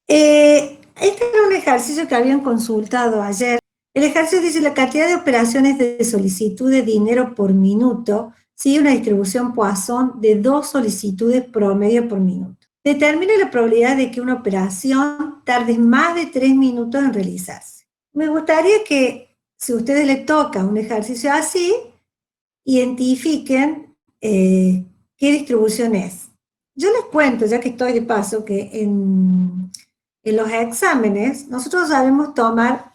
Este era un ejercicio que habían consultado ayer. El ejercicio dice la cantidad de operaciones de solicitud de dinero por minuto sigue una distribución Poisson de 2 solicitudes promedio por minuto. Determina la probabilidad de que una operación tarde más de 3 minutos en realizarse. Me gustaría que, si a ustedes les toca un ejercicio así, identifiquen qué distribución es. Yo les cuento, ya que estoy de paso, que en los exámenes nosotros sabemos tomar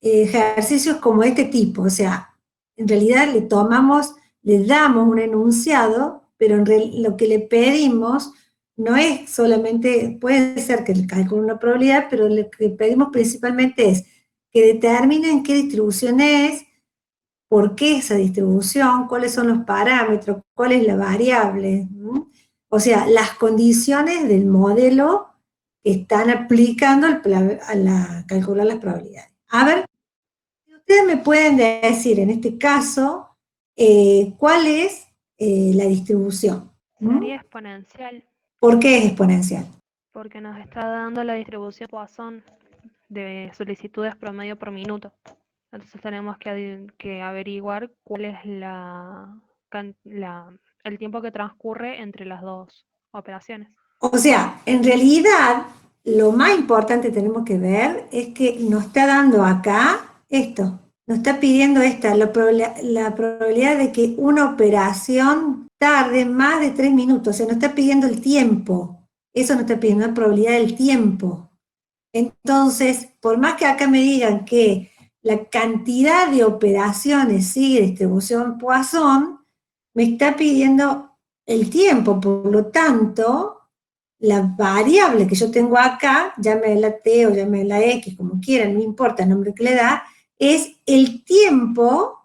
ejercicios como este tipo, o sea, en realidad le damos un enunciado, pero lo que le pedimos no es solamente, puede ser que le calcule una probabilidad, pero lo que pedimos principalmente es que determinen qué distribución es, por qué esa distribución, cuáles son los parámetros, cuál es la variable. ¿No? O sea, las condiciones del modelo que están aplicando a calcular las probabilidades. A ver, si ustedes me pueden decir en este caso cuál es la distribución. Sería exponencial, ¿Por qué es exponencial? porque nos está dando la distribución Poisson de solicitudes promedio por minuto. Entonces tenemos que averiguar cuál es el tiempo que transcurre entre las dos operaciones. O sea, en realidad, lo más importante que tenemos que ver es que nos está dando acá esto, nos está pidiendo la probabilidad de que una operación tarde más de 3 minutos, o sea, nos está pidiendo el tiempo, eso nos está pidiendo la probabilidad del tiempo. Entonces, por más que acá me digan que la cantidad de operaciones sigue distribución Poisson, me está pidiendo el tiempo, por lo tanto, la variable que yo tengo acá, llámela T o llámela X, como quieran, no importa el nombre que le da, es el tiempo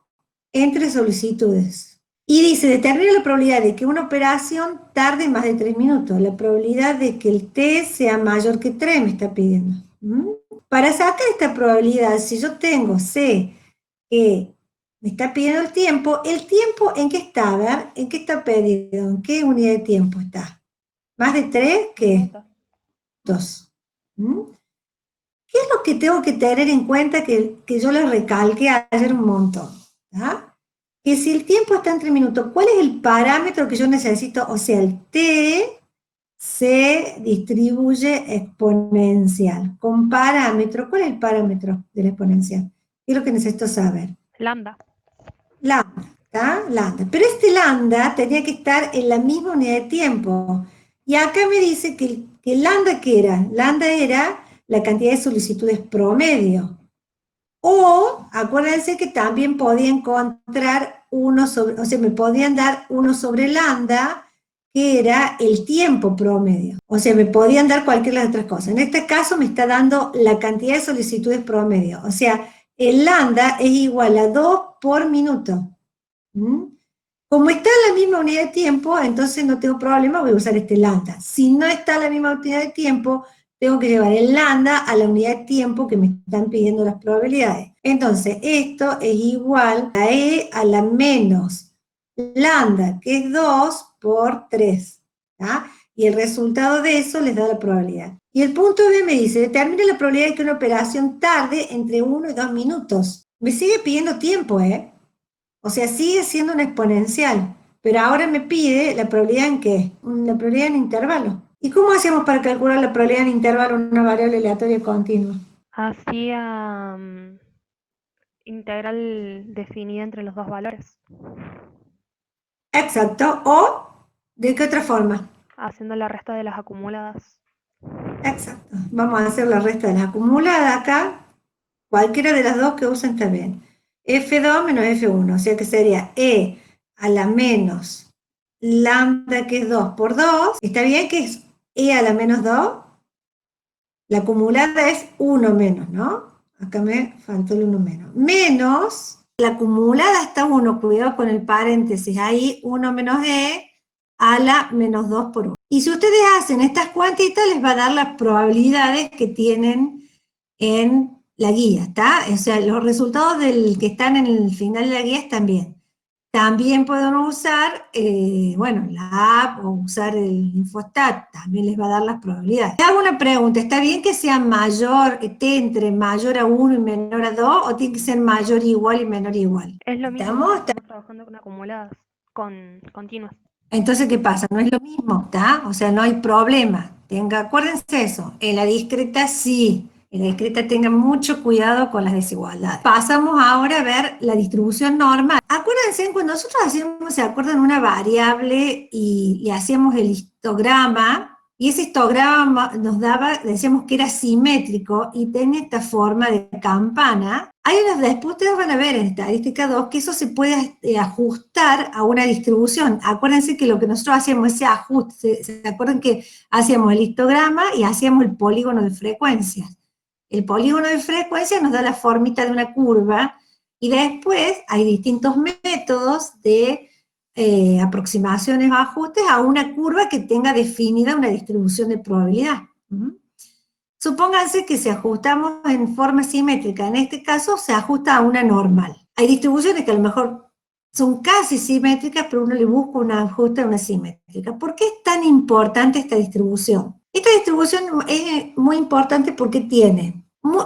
entre solicitudes. Y dice, determina la probabilidad de que una operación tarde más de 3 minutos. La probabilidad de que el T sea mayor que 3 me está pidiendo. ¿Mm? Para sacar esta probabilidad, si yo sé que me está pidiendo el tiempo ¿en qué está? A ver, ¿en qué está pedido? ¿En qué unidad de tiempo está? ¿Más de 3? ¿Qué? Minutos. 2. ¿Mm? ¿Qué es lo que tengo que tener en cuenta que yo les recalqué ayer un montón? ¿Ah? Que si el tiempo está en 3 minutos, ¿cuál es el parámetro que yo necesito? O sea, el T se distribuye exponencial. Con parámetro, ¿cuál es el parámetro de la exponencial? ¿Qué es lo que necesito saber? Lambda. Lambda, ¿está? Lambda. Pero este lambda tenía que estar en la misma unidad de tiempo. Y acá me dice que lambda, ¿qué era? Lambda era la cantidad de solicitudes promedio. O, acuérdense que también podía encontrar o sea, me podían dar 1 sobre lambda, que era el tiempo promedio. O sea, me podían dar cualquiera de las otras cosas. En este caso me está dando la cantidad de solicitudes promedio. O sea, el lambda es igual a 2 por minuto. ¿Mm? Como está en la misma unidad de tiempo, entonces no tengo problema, voy a usar este lambda. Si no está en la misma unidad de tiempo, tengo que llevar el lambda a la unidad de tiempo que me están pidiendo las probabilidades. Entonces, esto es igual a E a la menos lambda, que es 2 por 3. ¿tá? Y el resultado de eso les da la probabilidad. Y el punto B me dice, determine la probabilidad de que una operación tarde entre 1 y 2 minutos. Me sigue pidiendo tiempo, ¿eh? O sea, sigue siendo una exponencial, pero ahora me pide la probabilidad en qué? La probabilidad en intervalo. ¿Y cómo hacemos para calcular la probabilidad en intervalo en una variable aleatoria continua? Hacía integral definida entre los dos valores. Exacto. ¿O de qué otra forma? Haciendo la resta de las acumuladas. Exacto. Vamos a hacer la resta de las acumuladas acá. Cualquiera de las dos que usen está bien. F2 menos F1, o sea que sería E a la menos lambda, que es 2 por 2. ¿Está bien que es E a la menos 2? La acumulada es 1 menos, ¿no? Acá me faltó el 1 menos. Menos, la acumulada está 1, cuidado con el paréntesis, ahí 1 menos E a la menos 2 por 1. Y si ustedes hacen estas cuantitas, les va a dar las probabilidades que tienen en la guía, ¿está? O sea, los resultados que están en el final de la guía están bien. También pueden usar, bueno, la app o usar el Infostat, también les va a dar las probabilidades. Te hago una pregunta, ¿está bien que sea mayor, esté entre mayor a 1 y menor a 2, o tiene que ser mayor igual y menor igual? Es lo mismo ¿Estamos? porque estamos trabajando con acumuladas, con continuas. Entonces, ¿qué pasa? No es lo mismo, ¿está? O sea, no hay problema. Acuérdense eso. En la discreta sí. En la discreta tengan mucho cuidado con las desigualdades. Pasamos ahora a ver la distribución normal. Acuérdense, cuando nosotros hacíamos, ¿se acuerdan? Una variable y hacíamos el histograma, y ese histograma nos daba, decíamos que era simétrico y tenía esta forma de campana. Hay unos, después ustedes van a ver en estadística 2 que eso se puede ajustar a una distribución. Acuérdense que lo que nosotros hacíamos, ese ajuste, ¿se acuerdan que hacíamos el histograma y hacíamos el polígono de frecuencias? El polígono de frecuencias nos da la formita de una curva y después hay distintos métodos de aproximaciones o ajustes a una curva que tenga definida una distribución de probabilidad. Supónganse que si ajustamos en forma simétrica, en este caso se ajusta a una normal. Hay distribuciones que a lo mejor son casi simétricas, pero uno le busca un ajuste a una simétrica. ¿Por qué es tan importante esta distribución? Esta distribución es muy importante porque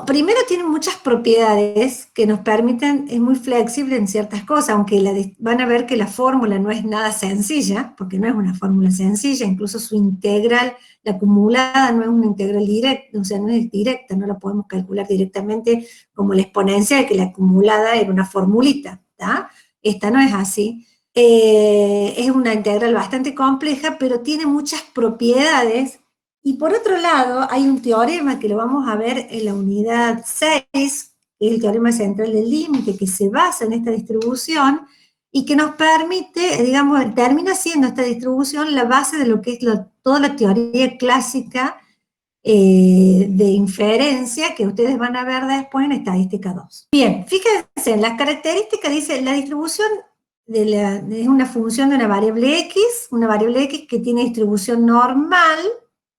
primero tiene muchas propiedades que nos permiten, es muy flexible en ciertas cosas, aunque van a ver que la fórmula no es nada sencilla, porque no es una fórmula sencilla, incluso su integral, la acumulada no es una integral directa, o sea, no es directa, no la podemos calcular directamente como la exponencial, que la acumulada era una formulita, ¿tá? Esta no es así. Es una integral bastante compleja, pero tiene muchas propiedades. Y por otro lado, hay un teorema que lo vamos a ver en la unidad 6, que es el teorema central del límite, que se basa en esta distribución y que nos permite, digamos, termina siendo esta distribución la base de lo que es toda la teoría clásica de inferencia que ustedes van a ver después en estadística 2. Bien, fíjense, en las características dice la distribución es una función de una variable X que tiene distribución normal,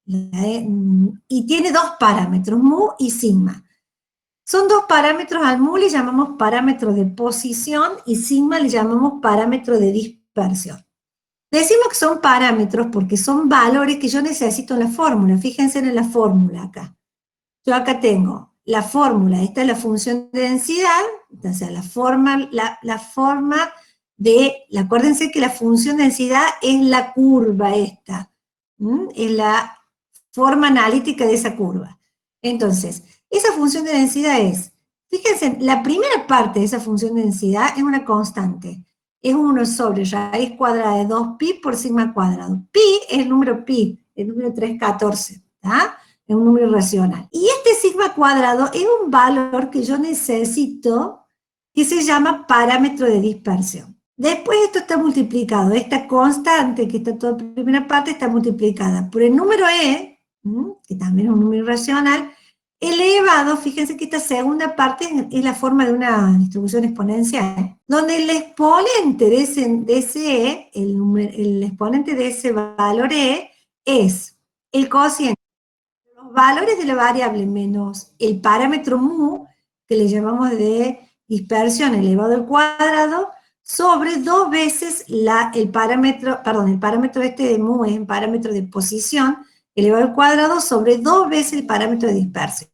y tiene dos parámetros, mu y sigma. Son dos parámetros, al mu le llamamos parámetro de posición y sigma le llamamos parámetro de dispersión. Decimos que son parámetros porque son valores que yo necesito en la fórmula. Fíjense en la fórmula acá. Yo acá tengo la fórmula, esta es la función de densidad, o sea, acuérdense que la función de densidad es la curva esta, es la forma analítica de esa curva. Entonces, esa función de densidad fíjense, la primera parte de esa función de densidad es una constante, es 1 sobre raíz cuadrada de 2pi por sigma cuadrado. Pi es el número pi, el número 314, ¿está? Es un número racional. Y este sigma cuadrado es un valor que yo necesito, que se llama parámetro de dispersión. Después esto está multiplicado, esta constante que está toda la primera parte está multiplicada por el número e, que también es un número irracional, elevado, fíjense que esta segunda parte es la forma de una distribución exponencial, donde el exponente de ese e, el exponente de ese valor e, es el cociente de los valores de la variable menos el parámetro mu, que le llamamos de dispersión elevado al cuadrado, sobre 2 veces el parámetro de mu es el parámetro de posición, elevado al cuadrado sobre 2 veces el parámetro de dispersión.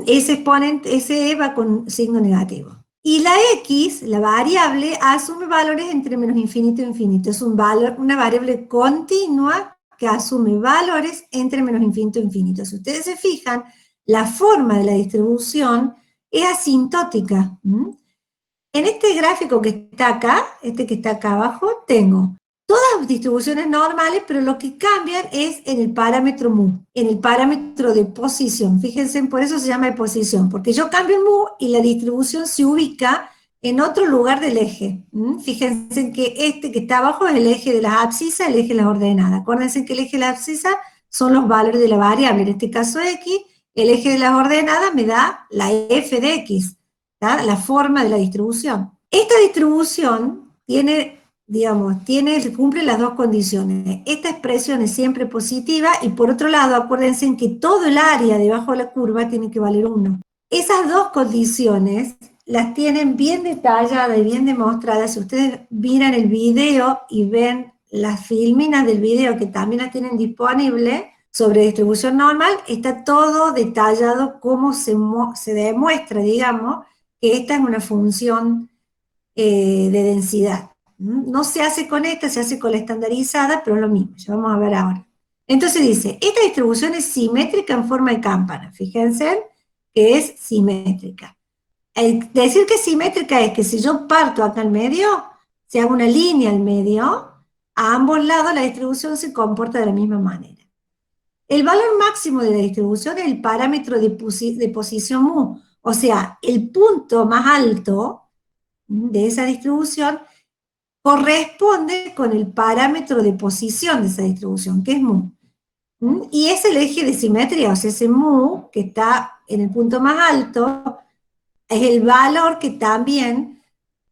Ese exponente, ese va con signo negativo. Y la x, la variable, asume valores entre menos infinito e infinito. Es una variable continua que asume valores entre menos infinito e infinito. Si ustedes se fijan, la forma de la distribución es asintótica. En este gráfico que está acá, este que está acá abajo, tengo todas distribuciones normales, pero lo que cambian es en el parámetro mu, en el parámetro de posición. Fíjense, por eso se llama de posición, porque yo cambio el mu y la distribución se ubica en otro lugar del eje. Fíjense que este que está abajo es el eje de las abscisas, el eje de las ordenadas. Acuérdense que el eje de las abscisas son los valores de la variable, en este caso x, el eje de las ordenadas me da la f de x, ¿tá? La forma de la distribución. Esta distribución cumple las dos condiciones. Esta expresión es siempre positiva y por otro lado, acuérdense que todo el área debajo de la curva tiene que valer 1. Esas dos condiciones las tienen bien detalladas y bien demostradas. Si ustedes miran el video y ven las filminas del video que también las tienen disponibles sobre distribución normal, está todo detallado cómo se demuestra, digamos, que esta es una función de densidad. No se hace con esta, se hace con la estandarizada, pero es lo mismo, ya vamos a ver ahora. Entonces dice, esta distribución es simétrica en forma de campana, fíjense que es simétrica. El decir que es simétrica es que si yo parto acá al medio, si hago una línea al medio, a ambos lados la distribución se comporta de la misma manera. El valor máximo de la distribución es el parámetro de posición mu, o sea, el punto más alto de esa distribución corresponde con el parámetro de posición de esa distribución, que es mu. Y es el eje de simetría, o sea, ese mu que está en el punto más alto, es el valor que también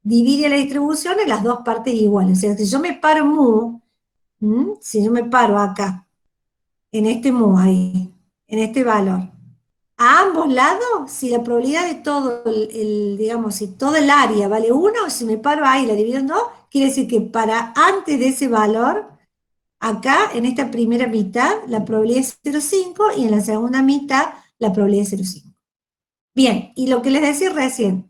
divide la distribución en las dos partes iguales. O sea, si yo me paro mu, si yo me paro acá, en este mu ahí, en este valor, a ambos lados, si la probabilidad de todo digamos, si todo el área vale 1, si me paro ahí y la divido en 2, quiere decir que para antes de ese valor, acá en esta primera mitad, la probabilidad es 0,5 y en la segunda mitad, la probabilidad es 0,5. Bien, y lo que les decía recién,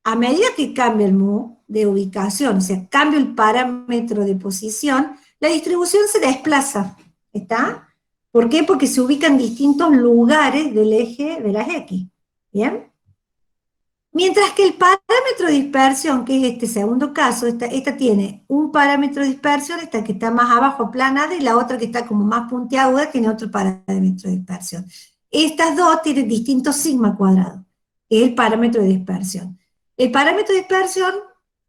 a medida que cambia el mu de ubicación, o sea, cambia el parámetro de posición, la distribución se desplaza, ¿está? ¿Por qué? Porque se ubican distintos lugares del eje de las X, ¿bien? Mientras que el parámetro de dispersión, que es este segundo caso, esta tiene un parámetro de dispersión, esta que está más abajo aplanada, y la otra que está como más puntiaguda tiene otro parámetro de dispersión. Estas dos tienen distintos sigma cuadrados, que es el parámetro de dispersión. El parámetro de dispersión,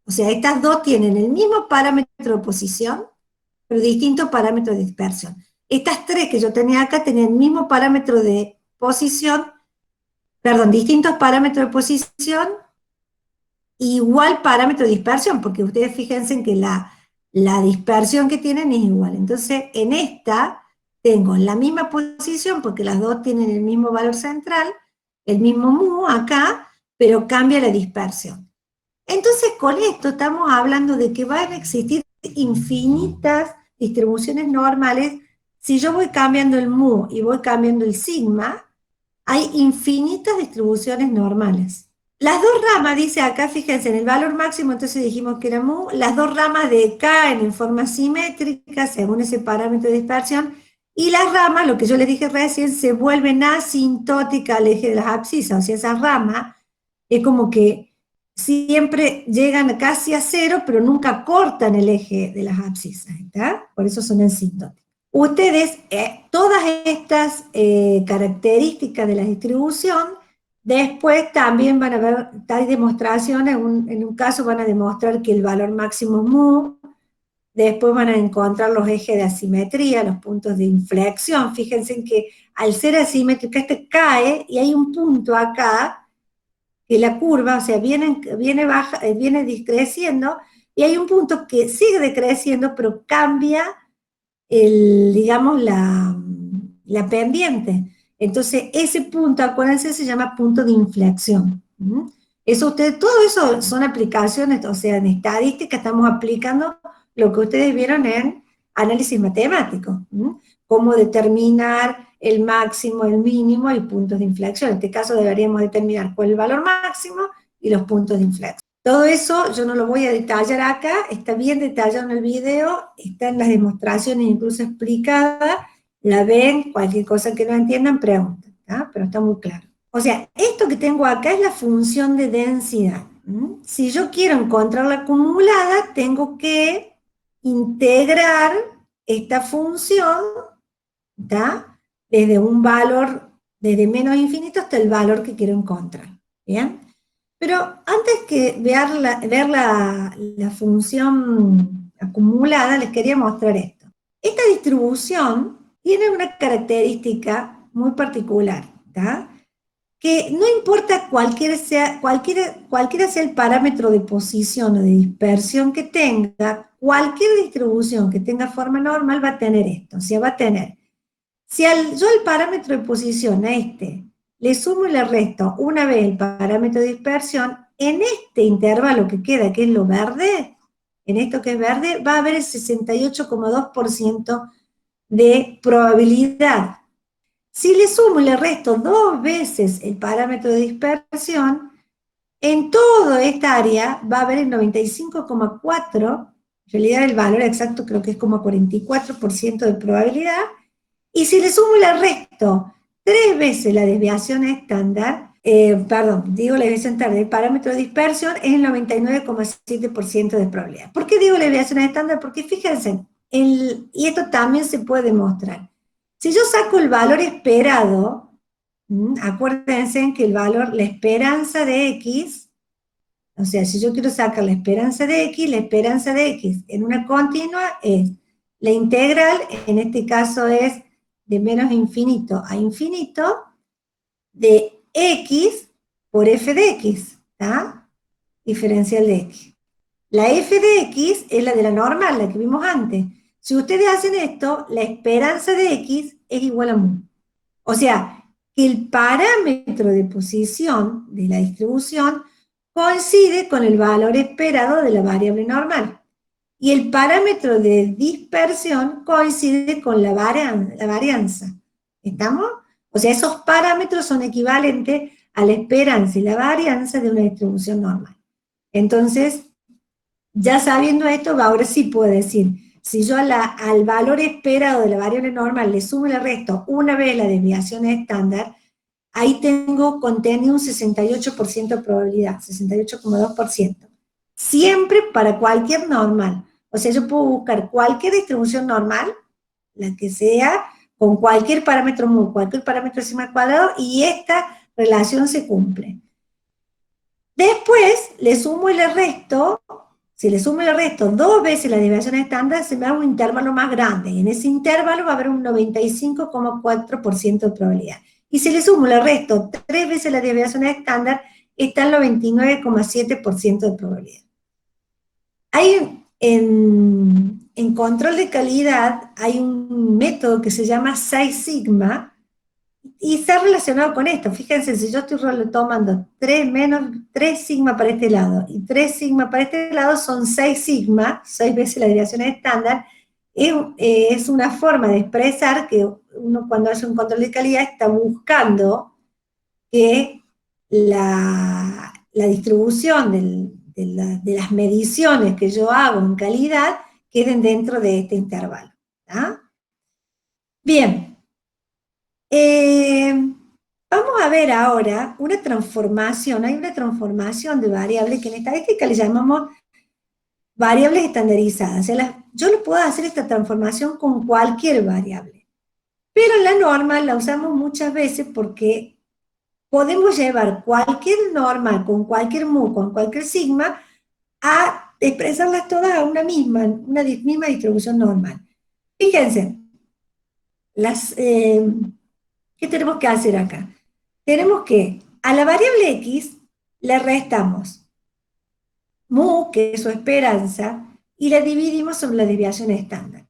o sea, estas dos tienen el mismo parámetro de posición, pero distintos parámetros de dispersión. Estas tres que yo tenía acá tenían el mismo parámetro de posición, perdón, distintos parámetros de posición, igual parámetro de dispersión, porque ustedes fíjense en que la dispersión que tienen es igual. Entonces, en esta tengo la misma posición, porque las dos tienen el mismo valor central, el mismo mu acá, pero cambia la dispersión. Entonces, con esto estamos hablando de que van a existir infinitas distribuciones normales. Si yo voy cambiando el mu y voy cambiando el sigma, hay infinitas distribuciones normales. Las dos ramas, dice acá, fíjense, en el valor máximo, entonces dijimos que era mu, las dos ramas decaen en forma simétrica según ese parámetro de dispersión, y las ramas, lo que yo les dije recién, se vuelven asintóticas al eje de las abscisas, o sea, esas ramas es como que siempre llegan casi a cero, pero nunca cortan el eje de las abscisas, ¿está? Por eso son asintóticas. Ustedes, todas estas características de la distribución, después también van a ver, hay demostraciones, en un caso van a demostrar que el valor máximo mu, después van a encontrar los ejes de asimetría, los puntos de inflexión. Fíjense en que al ser asimétrica este cae y hay un punto acá, que la curva, o sea, viene decreciendo, y hay un punto que sigue decreciendo, pero cambia digamos, la pendiente. Entonces, ese punto, acuérdense, se llama punto de inflexión. Eso todo eso son aplicaciones, o sea, en estadística estamos aplicando lo que ustedes vieron en análisis matemático. Cómo determinar el máximo, el mínimo y puntos de inflexión. En este caso deberíamos determinar cuál es el valor máximo y los puntos de inflexión. Todo eso yo no lo voy a detallar acá, está bien detallado en el video, está en las demostraciones incluso explicada, la ven, cualquier cosa que no entiendan, preguntan, ¿tá? Pero está muy claro. O sea, esto que tengo acá es la función de densidad. Si yo quiero encontrar la acumulada, tengo que integrar esta función, ¿tá? Desde un valor, desde menos infinito hasta el valor que quiero encontrar, ¿bien? Pero antes que ver la función acumulada, les quería mostrar esto. Esta distribución tiene una característica muy particular, ¿tá? Que no importa cualquiera sea el parámetro de posición o de dispersión que tenga, cualquier distribución que tenga forma normal va a tener esto, o sea, va a tener, si yo el parámetro de posición a este le sumo y le resto una vez el parámetro de dispersión, en este intervalo que queda, que es lo verde, en esto que es verde, va a haber el 68,2% de probabilidad. Si le sumo y le resto 2 veces el parámetro de dispersión, en toda esta área va a haber el 95,4%, en realidad el valor exacto creo que es como 44% de probabilidad, y si le sumo y le resto 3 veces la desviación estándar, digo la desviación estándar, el parámetro de dispersión es el 99,7% de probabilidad. ¿Por qué digo la desviación estándar? Porque fíjense, y esto también se puede demostrar. Si yo saco el valor esperado, acuérdense que el valor, la esperanza de X, o sea, si yo quiero sacar la esperanza de X en una continua es la integral, en este caso es de menos infinito a infinito, de X por f de X, ¿está? Diferencial de X. La f de X es la de la normal, la que vimos antes. Si ustedes hacen esto, la esperanza de X es igual a mu. O sea, que el parámetro de posición de la distribución coincide con el valor esperado de la variable normal. Y el parámetro de dispersión coincide con la varianza. ¿Estamos? O sea, esos parámetros son equivalentes a la esperanza y la varianza de una distribución normal. Entonces, ya sabiendo esto, ahora sí puedo decir, si yo al valor esperado de la variable normal le sumo y le resto una vez la desviación estándar, ahí tengo contenido un 68% de probabilidad, 68,2%. Siempre para cualquier normal. O sea, yo puedo buscar cualquier distribución normal, la que sea, con cualquier parámetro mu, cualquier parámetro sigma al cuadrado, y esta relación se cumple. Después le sumo y le resto, si le sumo y le resto 2 veces la desviación estándar, se me da un intervalo más grande, y en ese intervalo va a haber un 95,4% de probabilidad. Y si le sumo y le resto 3 veces la desviación estándar, está en el 29,7% de probabilidad. Hay en control de calidad, hay un método que se llama 6 sigma, y está relacionado con esto. Fíjense, si yo estoy tomando 3 sigma para este lado y 3 sigma para este lado, son 6 sigma, 6 veces la desviación estándar. Es una forma de expresar que uno cuando hace un control de calidad está buscando que la distribución de las mediciones que yo hago en calidad queden dentro de este intervalo. ¿Tá? Bien. Vamos a ver ahora una transformación. Hay una transformación de variables que en estadística le llamamos variables estandarizadas. O sea, yo le puedo hacer esta transformación con cualquier variable. Pero en la norma la usamos muchas veces porque podemos llevar cualquier norma con cualquier mu, con cualquier sigma, a expresarlas todas a una misma distribución normal. Fíjense, ¿qué tenemos que hacer acá? Tenemos que a la variable x le restamos mu, que es su esperanza, y la dividimos sobre la desviación estándar.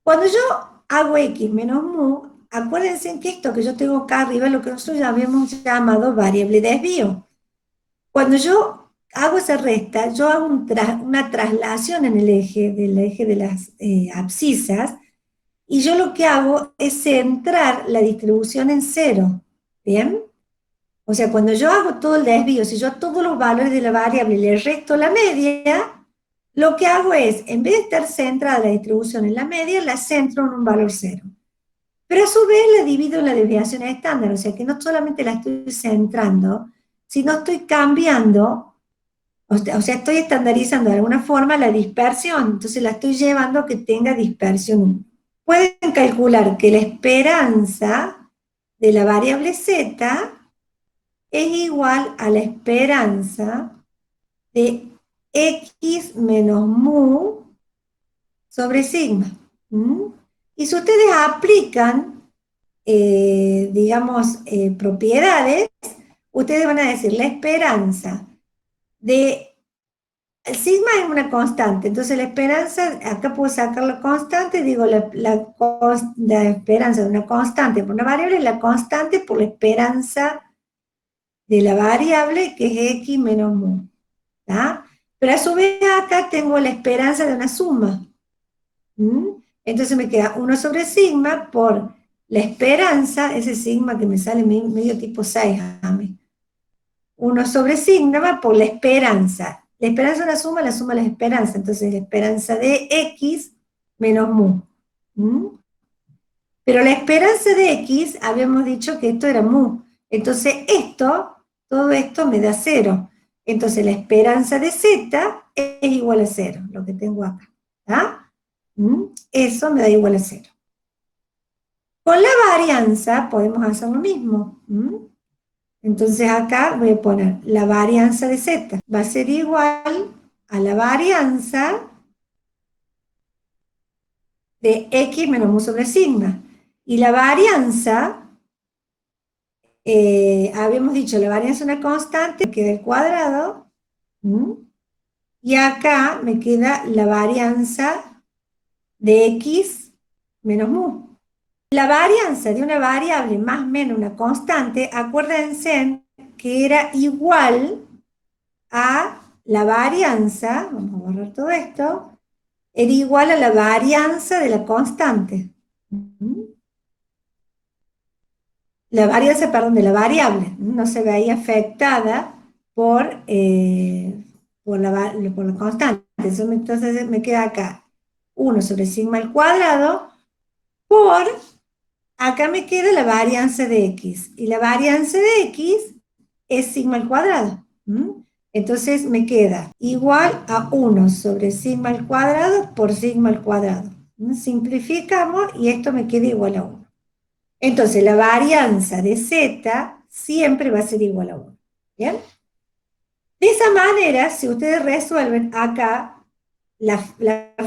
Cuando yo hago x menos mu, acuérdense que esto que yo tengo acá arriba es lo que nosotros ya habíamos llamado variable desvío. Cuando yo hago esa resta, yo hago una traslación en el eje, del eje de las abscisas, y yo lo que hago es centrar la distribución en cero. ¿Bien? O sea, cuando yo hago todo el desvío, si yo a todos los valores de la variable le resto la media, lo que hago es, en vez de estar centrada la distribución en la media, la centro en un valor cero. Pero a su vez la divido en la desviación estándar, o sea que no solamente la estoy centrando, sino estoy cambiando, o sea, estoy estandarizando de alguna forma la dispersión, entonces la estoy llevando a que tenga dispersión 1. Pueden calcular que la esperanza de la variable z es igual a la esperanza de x menos mu sobre sigma. Y si ustedes aplican, digamos, propiedades, ustedes van a decir la esperanza de sigma es una constante, entonces la esperanza, acá puedo sacar la constante, digo la esperanza de una constante por una variable, la constante por la esperanza de la variable que es x menos mu. ¿Tá? Pero a su vez acá tengo la esperanza de una suma. Entonces me queda 1 sobre sigma por la esperanza, ese sigma que me sale medio tipo 6 a mí. 1 sobre sigma por la esperanza. La esperanza es una suma, la suma es la esperanza. Entonces la esperanza de x menos mu. Pero la esperanza de x, habíamos dicho que esto era mu. Entonces todo esto me da 0. Entonces la esperanza de z es igual a 0, lo que tengo acá. ¿Tá? Eso me da igual a 0. Con la varianza podemos hacer lo mismo. Entonces acá voy a poner la varianza de z. Va a ser igual a la varianza de x menos mu sobre sigma. Y la varianza, habíamos dicho, la varianza es una constante, me queda el cuadrado, y acá me queda la varianza de x menos mu. La varianza de una variable más o menos una constante, acuérdense que era igual a la varianza, vamos a borrar todo esto, era igual a la varianza de la constante. La varianza, perdón, de la variable, no se veía afectada por la constante. Entonces me queda acá 1 sobre sigma al cuadrado por, acá me queda la varianza de x, y la varianza de x es sigma al cuadrado. Entonces me queda igual a 1 sobre sigma al cuadrado por sigma al cuadrado. Simplificamos y esto me queda igual a 1. Entonces la varianza de z siempre va a ser igual a 1. ¿Bien? De esa manera, si ustedes resuelven acá la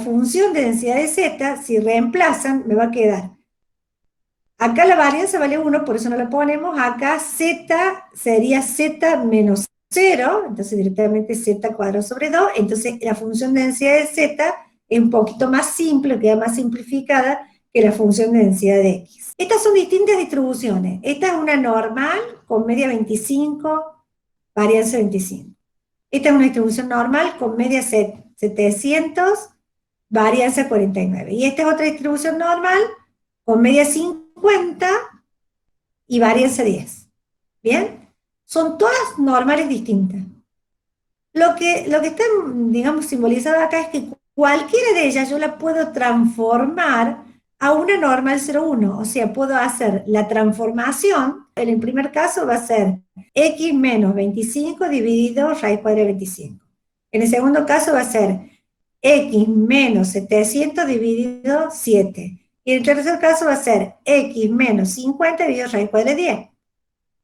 función de densidad de z, si reemplazan, me va a quedar. Acá la varianza vale 1, por eso no la ponemos. Acá z sería z menos 0, entonces directamente z cuadrado sobre 2. Entonces la función de densidad de z es un poquito más simple, queda más simplificada que la función de densidad de x. Estas son distintas distribuciones. Esta es una normal con media 25, varianza 25. Esta es una distribución normal con media 700, varianza 49. Y esta es otra distribución normal con media 50 y varianza 10. ¿Bien? Son todas normales distintas. Lo que está, digamos, simbolizado acá es que cualquiera de ellas yo la puedo transformar a una normal 0,1. O sea, puedo hacer la transformación. En el primer caso va a ser x menos 25 dividido raíz cuadrada de 25. En el segundo caso va a ser x menos 700 dividido 7. Y en el tercer caso va a ser x menos 50 dividido raíz cuadrada de 10.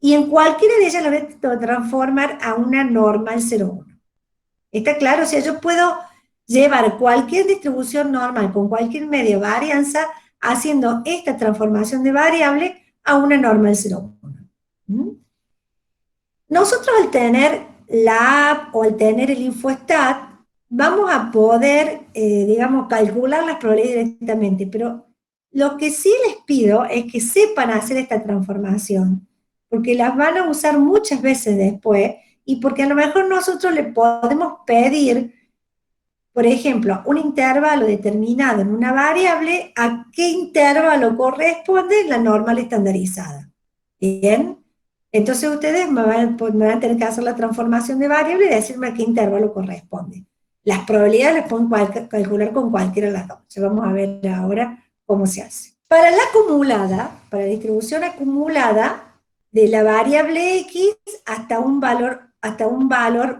Y en cualquiera de ellas la voy a transformar a una normal 0,1. ¿Está claro? O sea, yo puedo llevar cualquier distribución normal con cualquier medio de varianza haciendo esta transformación de variable a una normal 0,1. Nosotros al tener la app o al tener el InfoStat, vamos a poder, digamos, calcular las probabilidades directamente, pero lo que sí les pido es que sepan hacer esta transformación, porque las van a usar muchas veces después, y porque a lo mejor nosotros le podemos pedir, por ejemplo, un intervalo determinado en una variable, a qué intervalo corresponde la normal estandarizada. ¿Bien? Entonces ustedes me van a tener que hacer la transformación de variable y decirme a qué intervalo corresponde. Las probabilidades las pueden calcular con cualquiera de las dos. Ya vamos a ver ahora cómo se hace. Para la acumulada, para la distribución acumulada de la variable x hasta un valor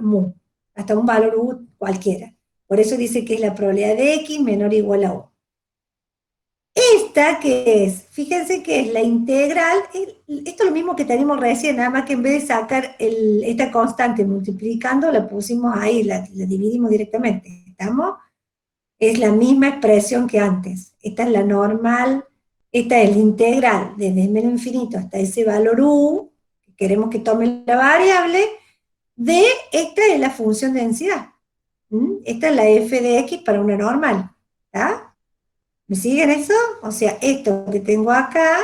mu, hasta un valor u cualquiera. Por eso dice que es la probabilidad de x menor o igual a 1. Esta que es, fíjense que es la integral, esto es lo mismo que tenemos recién, nada más que en vez de sacar esta constante multiplicando, la pusimos ahí, la dividimos directamente, ¿estamos? Es la misma expresión que antes. Esta es la normal, esta es la integral desde menos infinito hasta ese valor u, que queremos que tome la variable, esta es la función de densidad. Esta es la f de x para una normal, ¿está? ¿Me siguen eso? O sea, esto que tengo acá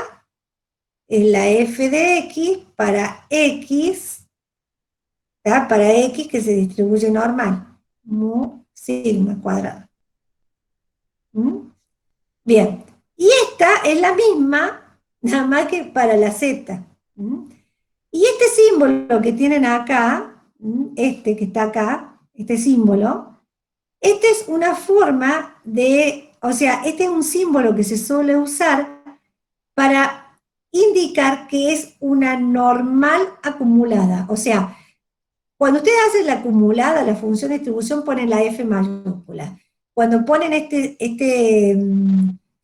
es la f de x para x ¿tá? Para X que se distribuye normal, mu sigma cuadrado. ¿Mm? Bien, y esta es la misma, nada más que para la Z. ¿Mm? Y este símbolo que tienen acá, este que está acá, este símbolo, esta es una forma de, o sea, este es un símbolo que se suele usar para indicar que es una normal acumulada. O sea, cuando ustedes hacen la acumulada, la función de distribución, ponen la F mayúscula. Cuando ponen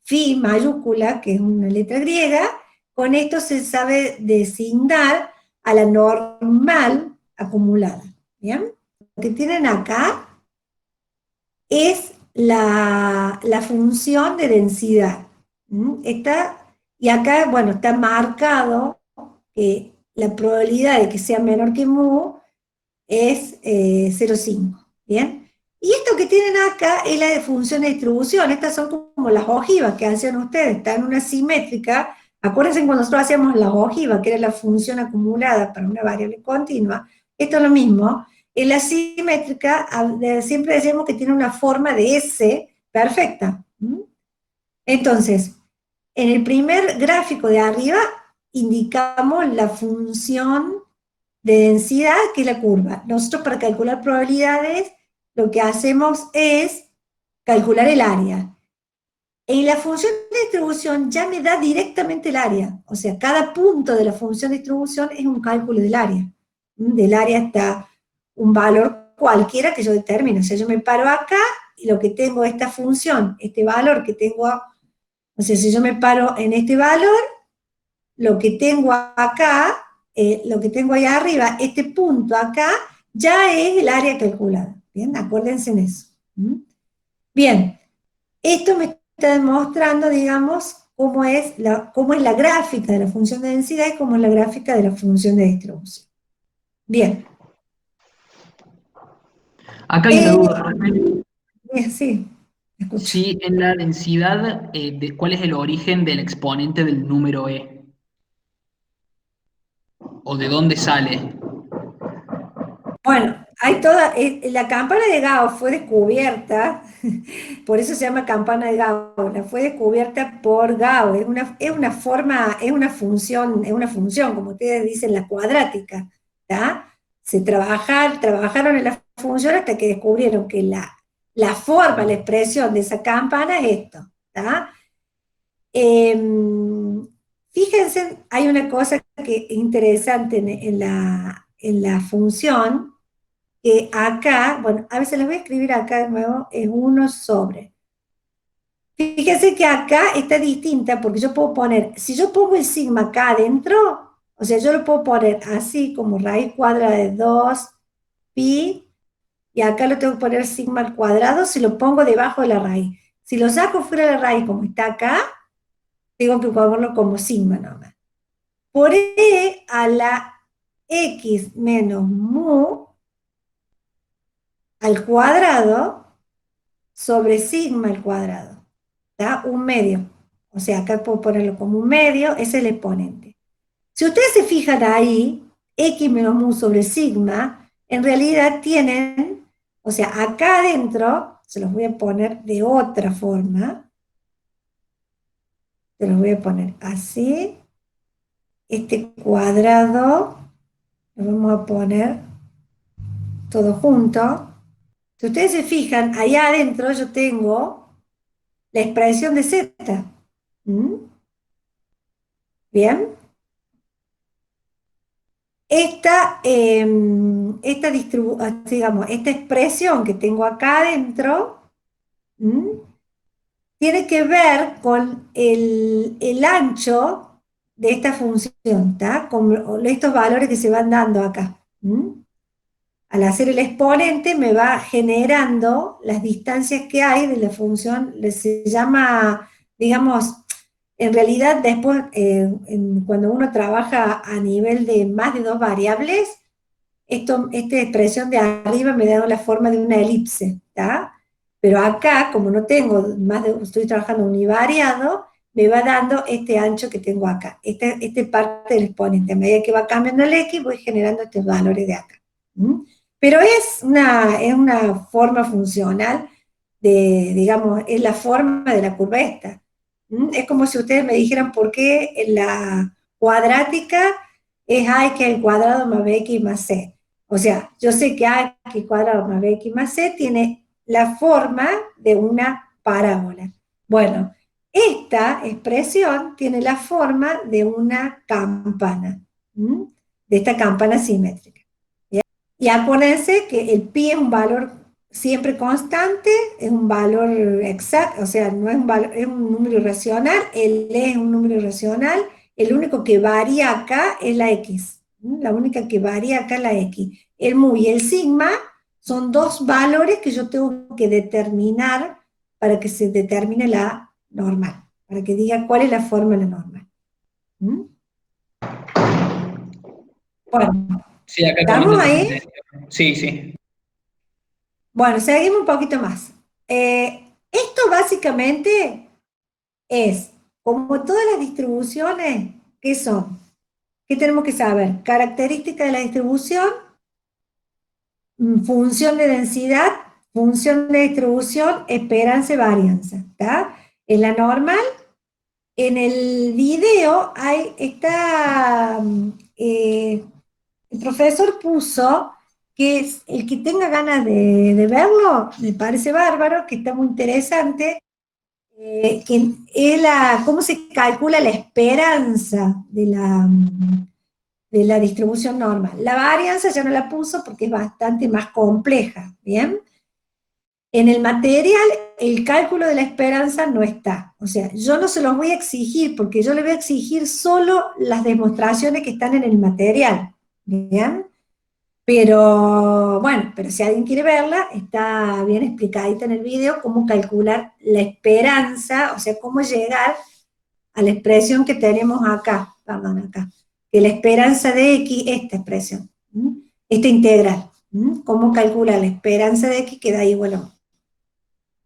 phi mayúscula, que es una letra griega, con esto se sabe designar a la normal acumulada. ¿Bien? Lo que tienen acá es la función de densidad. Y acá, bueno, está marcado que la probabilidad de que sea menor que mu es 0,5, ¿bien? Y esto que tienen acá es la de función de distribución. Estas son como las ojivas que hacían ustedes, están en una simétrica. Acuérdense cuando nosotros hacíamos la ojiva, que era la función acumulada para una variable continua. Esto es lo mismo. En la simétrica siempre decíamos que tiene una forma de S perfecta. Entonces, en el primer gráfico de arriba indicamos la función de densidad, que es la curva. Nosotros para calcular probabilidades lo que hacemos es calcular el área. En la función de distribución ya me da directamente el área, o sea, cada punto de la función de distribución es un cálculo del área. Del área está un valor cualquiera que yo determino, o sea, yo me paro acá y lo que tengo esta función, este valor que tengo, o sea, si yo me paro en este valor, lo que tengo acá, lo que tengo ahí arriba, este punto acá, ya es el área calculada. Bien, acuérdense en eso. Bien, esto me está demostrando, digamos, cómo es la gráfica de la función de densidad y cómo es la gráfica de la función de distribución. Bien. Acá hay una duda, profe. Bien, sí, escucho. Si en la densidad, ¿cuál es el origen del exponente del número e? ¿O de dónde sale? Bueno, hay toda, la campana de Gauss fue descubierta, por eso se llama campana de Gauss, la fue descubierta por Gauss, es una forma, es una función, como ustedes dicen, la cuadrática, ¿tá? Trabajaron en la función hasta que descubrieron que la forma, la expresión de esa campana es esto, ¿tá? Fíjense, hay una cosa que es interesante en la función, que acá, bueno, a veces les voy a escribir acá de nuevo, es 1 sobre. Fíjense que acá está distinta porque yo puedo poner, si yo pongo el sigma acá adentro, o sea, yo lo puedo poner así como raíz cuadrada de 2 pi, y acá lo tengo que poner sigma al cuadrado si lo pongo debajo de la raíz. Si lo saco fuera de la raíz como está acá, tengo que ponerlo como sigma nomás. Por e a la x menos mu al cuadrado sobre sigma al cuadrado, ¿está? Un medio. O sea, acá puedo ponerlo como un medio, es el exponente. Si ustedes se fijan ahí, x menos mu sobre sigma, en realidad tienen, o sea, acá adentro, se los voy a poner de otra forma, se los voy a poner así, este cuadrado, lo vamos a poner todo junto. Si ustedes se fijan, allá adentro yo tengo la expresión de z. ¿Bien? Digamos, esta expresión que tengo acá adentro tiene que ver con el ancho de esta función, ¿está? Con estos valores que se van dando acá. Al hacer el exponente me va generando las distancias que hay de la función, se llama, digamos, en realidad después, cuando uno trabaja a nivel de más de dos variables, esta expresión de arriba me da la forma de una elipse, ¿está? Pero acá, como no tengo estoy trabajando univariado, me va dando este ancho que tengo acá, esta parte del exponente. A medida que va cambiando el x, voy generando estos valores de acá. ¿Mm? Pero es una forma funcional de, digamos, es la forma de la curva esta. ¿Mm? Es como si ustedes me dijeran por qué en la cuadrática es a que al cuadrado más bx más c. O sea, yo sé que a que al cuadrado más bx más c tiene la forma de una parábola. Bueno, esta expresión tiene la forma de una campana, ¿m? De esta campana simétrica. ¿Ya? Y acuérdense que el pi es un valor siempre constante, es un valor exacto, o sea, no es un valor, es un número irracional, el e es un número irracional, el único que varía acá es la x, ¿m? La única que varía acá es la x. El mu y el sigma son dos valores que yo tengo que determinar para que se determine la normal, para que diga cuál es la forma de la normal. ¿Mm? Bueno, Sí, acá también ¿estamos te ahí? entendí. Sí, sí. Bueno, seguimos un poquito más. Esto básicamente es, como todas las distribuciones, ¿qué son? ¿Qué tenemos que saber? Característica de la distribución, función de densidad, función de distribución, esperanza y varianza. ¿Está? En la normal, en el video está, el profesor puso que el que tenga ganas de verlo, me parece bárbaro, que está muy interesante, que es cómo se calcula la esperanza de la distribución normal. La varianza ya no la puso porque es bastante más compleja, ¿bien? En el material, el cálculo de la esperanza no está. O sea, yo no se los voy a exigir porque yo le voy a exigir solo las demostraciones que están en el material, ¿bien? Pero bueno, pero si alguien quiere verla, está bien explicadita en el video cómo calcular la esperanza, o sea, cómo llegar a la expresión que tenemos acá, perdón, acá, que la esperanza de x, esta expresión, esta integral, cómo calcular la esperanza de x que da igual a 1.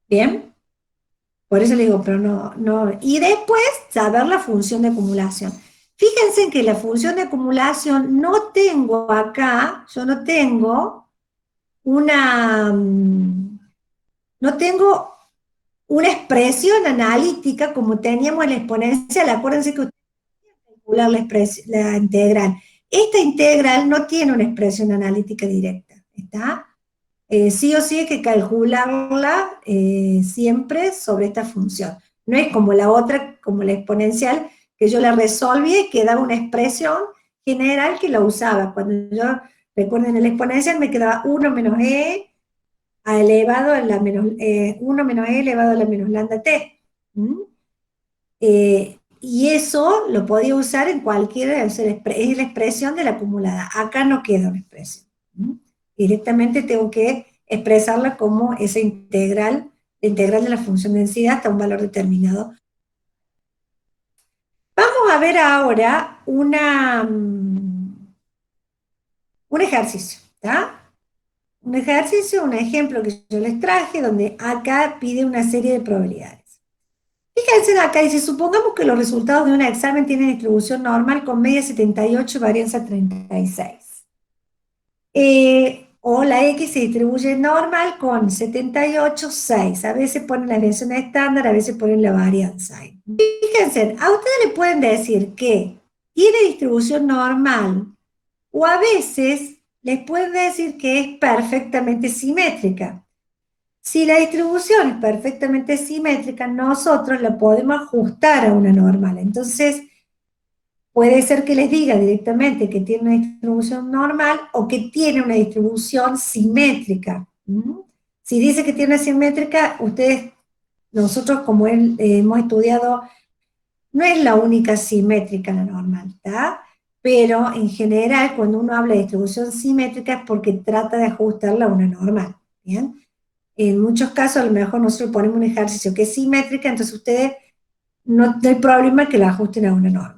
¿Bien? Por eso le digo, pero no. Y después, saber la función de acumulación. Fíjense que la función de acumulación no tengo acá, yo no tengo una, no tengo una expresión analítica como teníamos en la exponencial. Acuérdense que ustedes calcular la integral. Esta integral no tiene una expresión analítica directa, ¿está? Sí o sí hay que calcularla siempre sobre esta función. No es como la otra, como la exponencial, que yo la resolví y quedaba una expresión general que la usaba. Cuando yo, recuerden, en la exponencial me quedaba 1 menos e elevado a la menos, 1 menos e elevado a la menos lambda t. ¿Mm? Y eso lo podía usar en cualquier, es la expresión de la acumulada. Acá no queda una expresión. ¿Mm? Directamente tengo que expresarla como esa integral, la integral de la función de densidad hasta un valor determinado. Vamos a ver ahora un ejercicio, ¿está? Un ejercicio, un ejemplo que yo les traje, donde acá pide una serie de probabilidades. Fíjense acá, dice, supongamos que los resultados de un examen tienen distribución normal con media 78 y varianza 36. O la X se distribuye normal con 78, 6. A veces ponen las versiones estándar, a veces ponen la varianza. Fíjense, a ustedes le pueden decir que tiene distribución normal, o a veces les pueden decir que es perfectamente simétrica. Si la distribución es perfectamente simétrica, nosotros la podemos ajustar a una normal. Entonces, puede ser que les diga directamente que tiene una distribución normal o que tiene una distribución simétrica. Si dice que tiene una simétrica, nosotros como hemos estudiado, no es la única simétrica la normal, ¿está? Pero en general, cuando uno habla de distribución simétrica es porque trata de ajustarla a una normal, ¿bien? En muchos casos, a lo mejor nosotros ponemos un ejercicio que es simétrica, entonces ustedes no hay problema que la ajusten a una norma.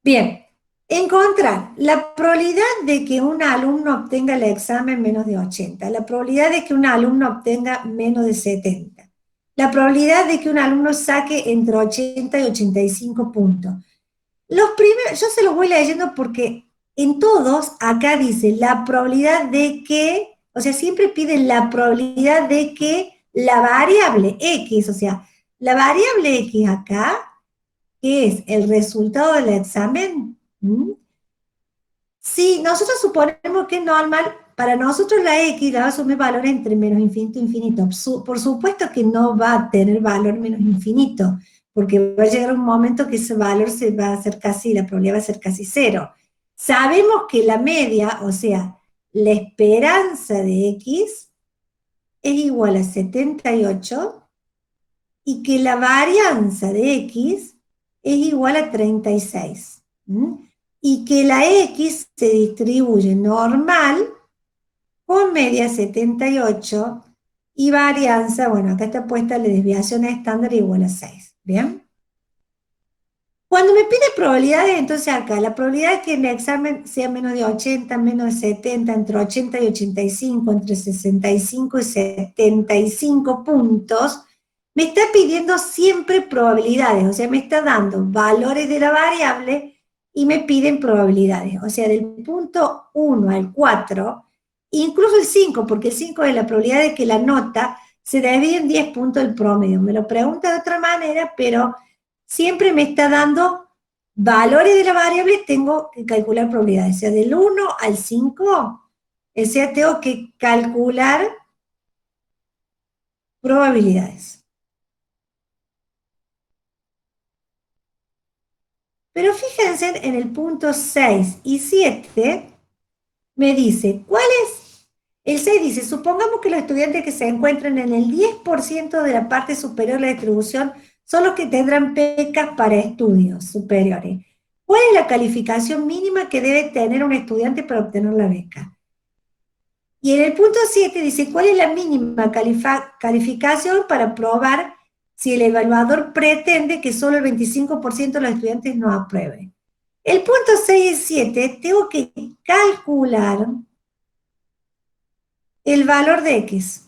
Bien, encontrar la probabilidad de que un alumno obtenga el examen menos de 80, la probabilidad de que un alumno obtenga menos de 70, la probabilidad de que un alumno saque entre 80 y 85 puntos. Los primeros, yo se los voy leyendo porque en todos, acá dice la probabilidad de que, o sea, siempre piden la probabilidad de que la variable X, o sea, la variable X acá, que es el resultado del examen, si nosotros suponemos que es normal, para nosotros la X la va a asumir valor entre menos infinito e infinito. Por supuesto que no va a tener valor menos infinito, porque va a llegar un momento que ese valor se va a hacer casi, la probabilidad va a ser casi cero. Sabemos que la media, o sea, la esperanza de X es igual a 78 y que la varianza de X es igual a 36. Y que la X se distribuye normal con media 78 y varianza, bueno, acá está puesta la desviación estándar igual a 6, ¿bien? Cuando me pide probabilidades, entonces acá, la probabilidad de que en el examen sea menos de 80, menos de 70, entre 80 y 85, entre 65 y 75 puntos, me está pidiendo siempre probabilidades, o sea, me está dando valores de la variable y me piden probabilidades, o sea, del punto 1 al 4, incluso el 5, porque el 5 es la probabilidad de que la nota se divide en 10 puntos el promedio. Me lo pregunta de otra manera, pero siempre me está dando valores de la variable, tengo que calcular probabilidades. O sea, del 1 al 5, o sea, tengo que calcular probabilidades. Pero fíjense en el punto 6 y 7, me dice, ¿cuál es? El 6 dice, supongamos que los estudiantes que se encuentran en el 10% de la parte superior de la distribución son los que tendrán becas para estudios superiores. ¿Cuál es la calificación mínima que debe tener un estudiante para obtener la beca? Y en el punto 7 dice, ¿cuál es la mínima calificación para probar si el evaluador pretende que solo el 25% de los estudiantes no aprueben? El punto 6 y 7 tengo que calcular el valor de X.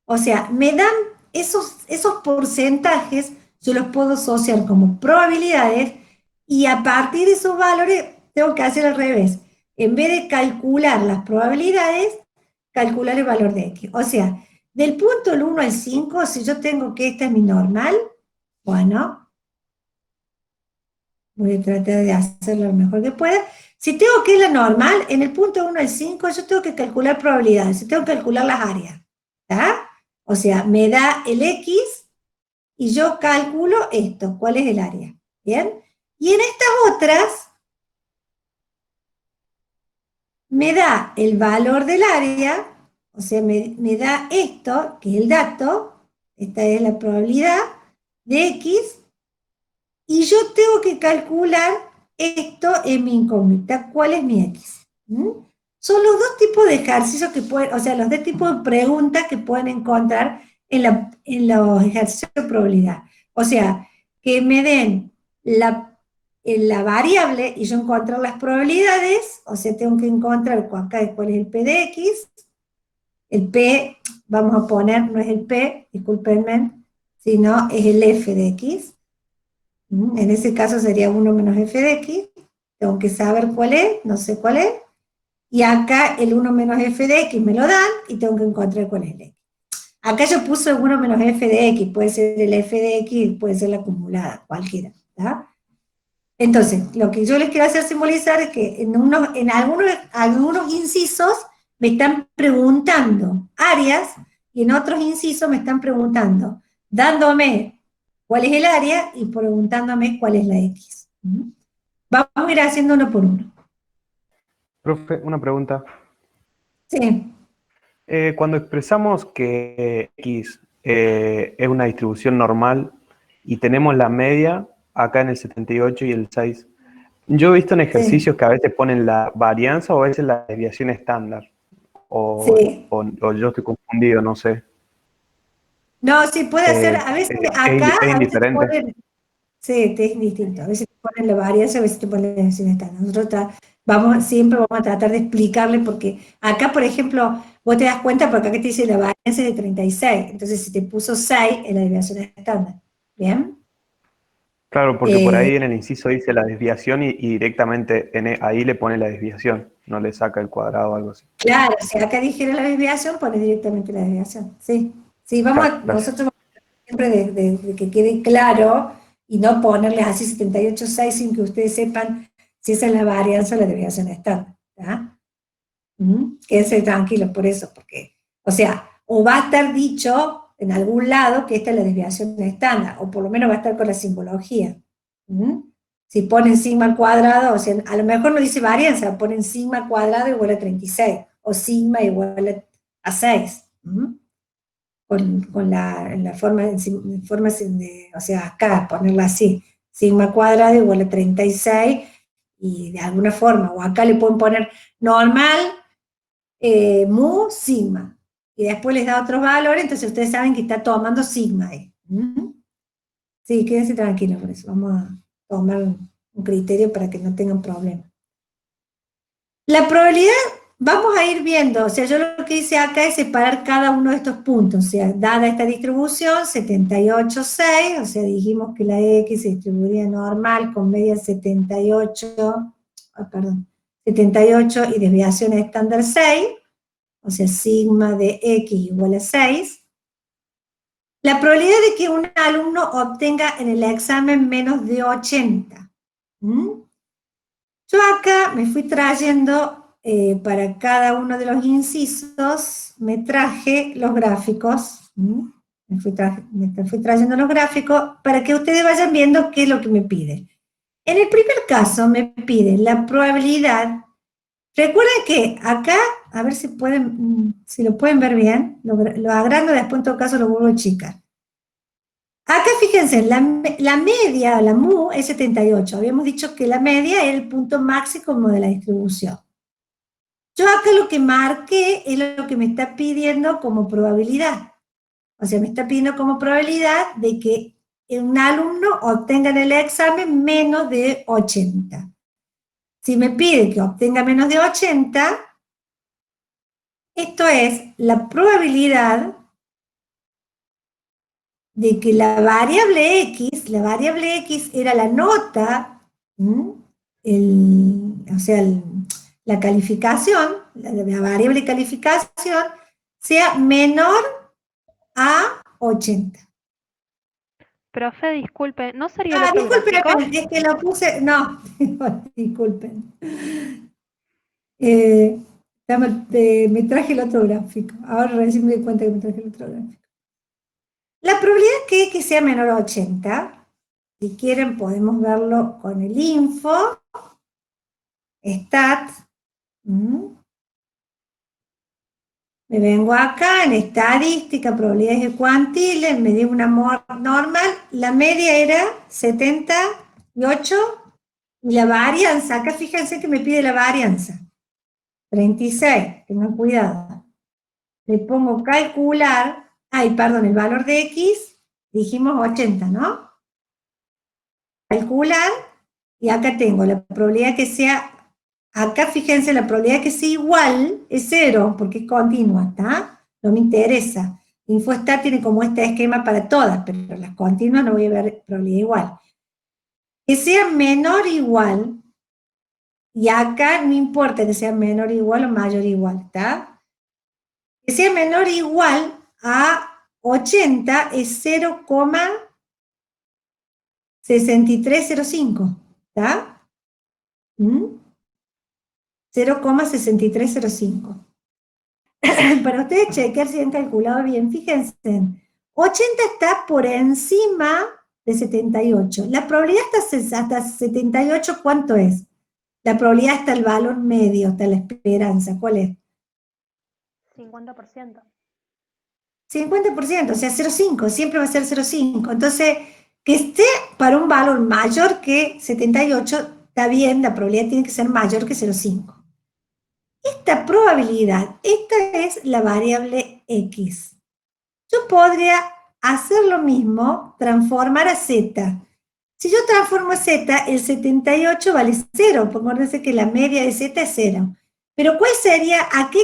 O sea, me dan esos porcentajes, yo los puedo asociar como probabilidades y a partir de esos valores tengo que hacer al revés. En vez de calcular las probabilidades, calcular el valor de X. O sea, del punto del 1 al 5, si yo tengo que esta es mi normal, bueno, voy a tratar de hacerlo lo mejor que pueda. Si tengo que es la normal, en el punto 1 al 5 yo tengo que calcular probabilidades, yo tengo que calcular las áreas, ¿está? O sea, me da el X y yo calculo esto, cuál es el área, ¿bien? Y en estas otras, me da el valor del área, o sea, me da esto, que es el dato, esta es la probabilidad de X, y yo tengo que calcular esto en mi incógnita, cuál es mi X. Son los dos tipos de ejercicios que pueden, o sea, los dos tipos de preguntas que pueden encontrar en los ejercicios de probabilidad. O sea, que me den la variable y yo encontrar las probabilidades, o sea, tengo que encontrar acá cuál es el P de X, el P, vamos a poner, no es el P, discúlpenme, sino es el F de X. En ese caso sería 1 menos F de X, tengo que saber cuál es, no sé cuál es, y acá el 1 menos F de X me lo dan, y tengo que encontrar cuál es el X. Acá yo puse 1 menos F de X, puede ser el F de X, puede ser la acumulada, cualquiera, ¿tá? Entonces, lo que yo les quiero hacer simbolizar es que en algunos incisos me están preguntando áreas, y en otros incisos me están preguntando, dándome cuál es el área y preguntándome cuál es la X. Vamos a ir haciendo uno por uno. Profe, una pregunta. Sí. Cuando expresamos que X es una distribución normal y tenemos la media acá en el 78 y el 6, yo he visto en ejercicios que a veces ponen la varianza o a veces la desviación estándar. O yo estoy confundido, no sé. No, sí, puede hacer, a veces acá, es a veces indiferente. ponen, sí, es distinto, a veces te ponen la varianza, a veces te ponen la desviación estándar. Nosotros siempre vamos a tratar de explicarle, porque acá, por ejemplo, vos te das cuenta, porque acá te dice la varianza es de 36, entonces si te puso 6, es la desviación estándar. ¿Bien? Claro, porque por Eh, ahí en el inciso dice la desviación y directamente ahí le pone la desviación, no le saca el cuadrado o algo así. claro, si acá dijera la desviación, pone directamente la desviación. Sí, sí, Claro, gracias. nosotros siempre de que quede claro y no ponerles así 78,6 sin que ustedes sepan si esa es la varianza o la desviación estándar. ¿Tá? Quédense tranquilos por eso, porque, o sea, o va a estar dicho en algún lado que esta es la desviación estándar, o por lo menos va a estar con la simbología. ¿Mm? Si ponen sigma al cuadrado, o sea, a lo mejor no dice varianza, ponen sigma al cuadrado igual a 36, o sigma igual a 6. Con la forma, o sea, acá ponerla así, sigma cuadrado igual a 36, y de alguna forma, o acá le pueden poner normal, mu, sigma, y después les da otros valores, entonces ustedes saben que está tomando sigma ahí. Sí, quédense tranquilos por eso, vamos a tomar un criterio para que no tengan problemas. La probabilidad, vamos a ir viendo, o sea, yo lo que hice acá es separar cada uno de estos puntos, o sea, dada esta distribución, 78,6, o sea, dijimos que la X se distribuiría normal con media 78, perdón, 78 y desviación estándar 6, o sea, sigma de X igual a 6. La probabilidad de que un alumno obtenga en el examen menos de 80. Yo acá me fui trayendo, para cada uno de los incisos, me traje los gráficos, me fui trayendo los gráficos para que ustedes vayan viendo qué es lo que me pide. En el primer caso me pide la probabilidad. Recuerden que acá, a ver si si lo pueden ver bien, lo agrando, después en todo caso lo vuelvo a achicar. Acá fíjense, la media, la mu, es 78. Habíamos dicho que la media es el punto máximo de la distribución. Yo acá lo que marqué es lo que me está pidiendo como probabilidad. O sea, me está pidiendo como probabilidad de que un alumno obtenga en el examen menos de 80. Si me pide que obtenga menos de 80, esto es la probabilidad de que la variable X era la nota, o sea, la calificación, la variable calificación, sea menor a 80. Profe, disculpe, ¿no sería el otro Disculpen, gráfico? es que lo puse, no, disculpen. Me traje el otro gráfico, ahora recién me di cuenta que me traje el otro gráfico. La probabilidad que X sea menor a 80, si quieren podemos verlo con el info, stat, me vengo acá en estadística, probabilidades de cuantiles, me dio una normal, la media era 78 y la varianza, acá fíjense que me pide la varianza, 36, tengan cuidado. Le pongo calcular, perdón, el valor de X, dijimos 80, ¿no? Calcular, y acá tengo la probabilidad que sea, acá fíjense, la probabilidad que sea igual es 0, porque es continua, ¿está? No me interesa. InfoStat tiene como este esquema para todas, pero las continuas no voy a ver probabilidad igual. Que sea menor o igual, y acá no importa que sea menor o igual o mayor o igual, ¿está? Que sea menor o igual a 80 es 0,6305, ¿está? 0,6305. Para ustedes chequear si han calculado bien, fíjense, 80 está por encima de 78. La probabilidad hasta 78, ¿cuánto es? La probabilidad hasta el valor medio, hasta la esperanza, ¿cuál es? 50%. 50%, o sea, 0,5, siempre va a ser 0,5. Entonces, que esté para un valor mayor que 78, está bien, la probabilidad tiene que ser mayor que 0,5. Esta probabilidad, esta es la variable X. Yo podría hacer lo mismo, transformar a Z. Si yo transformo a Z, el 78 vale 0, porque acuérdense que la media de Z es 0. Pero ¿cuál sería, a qué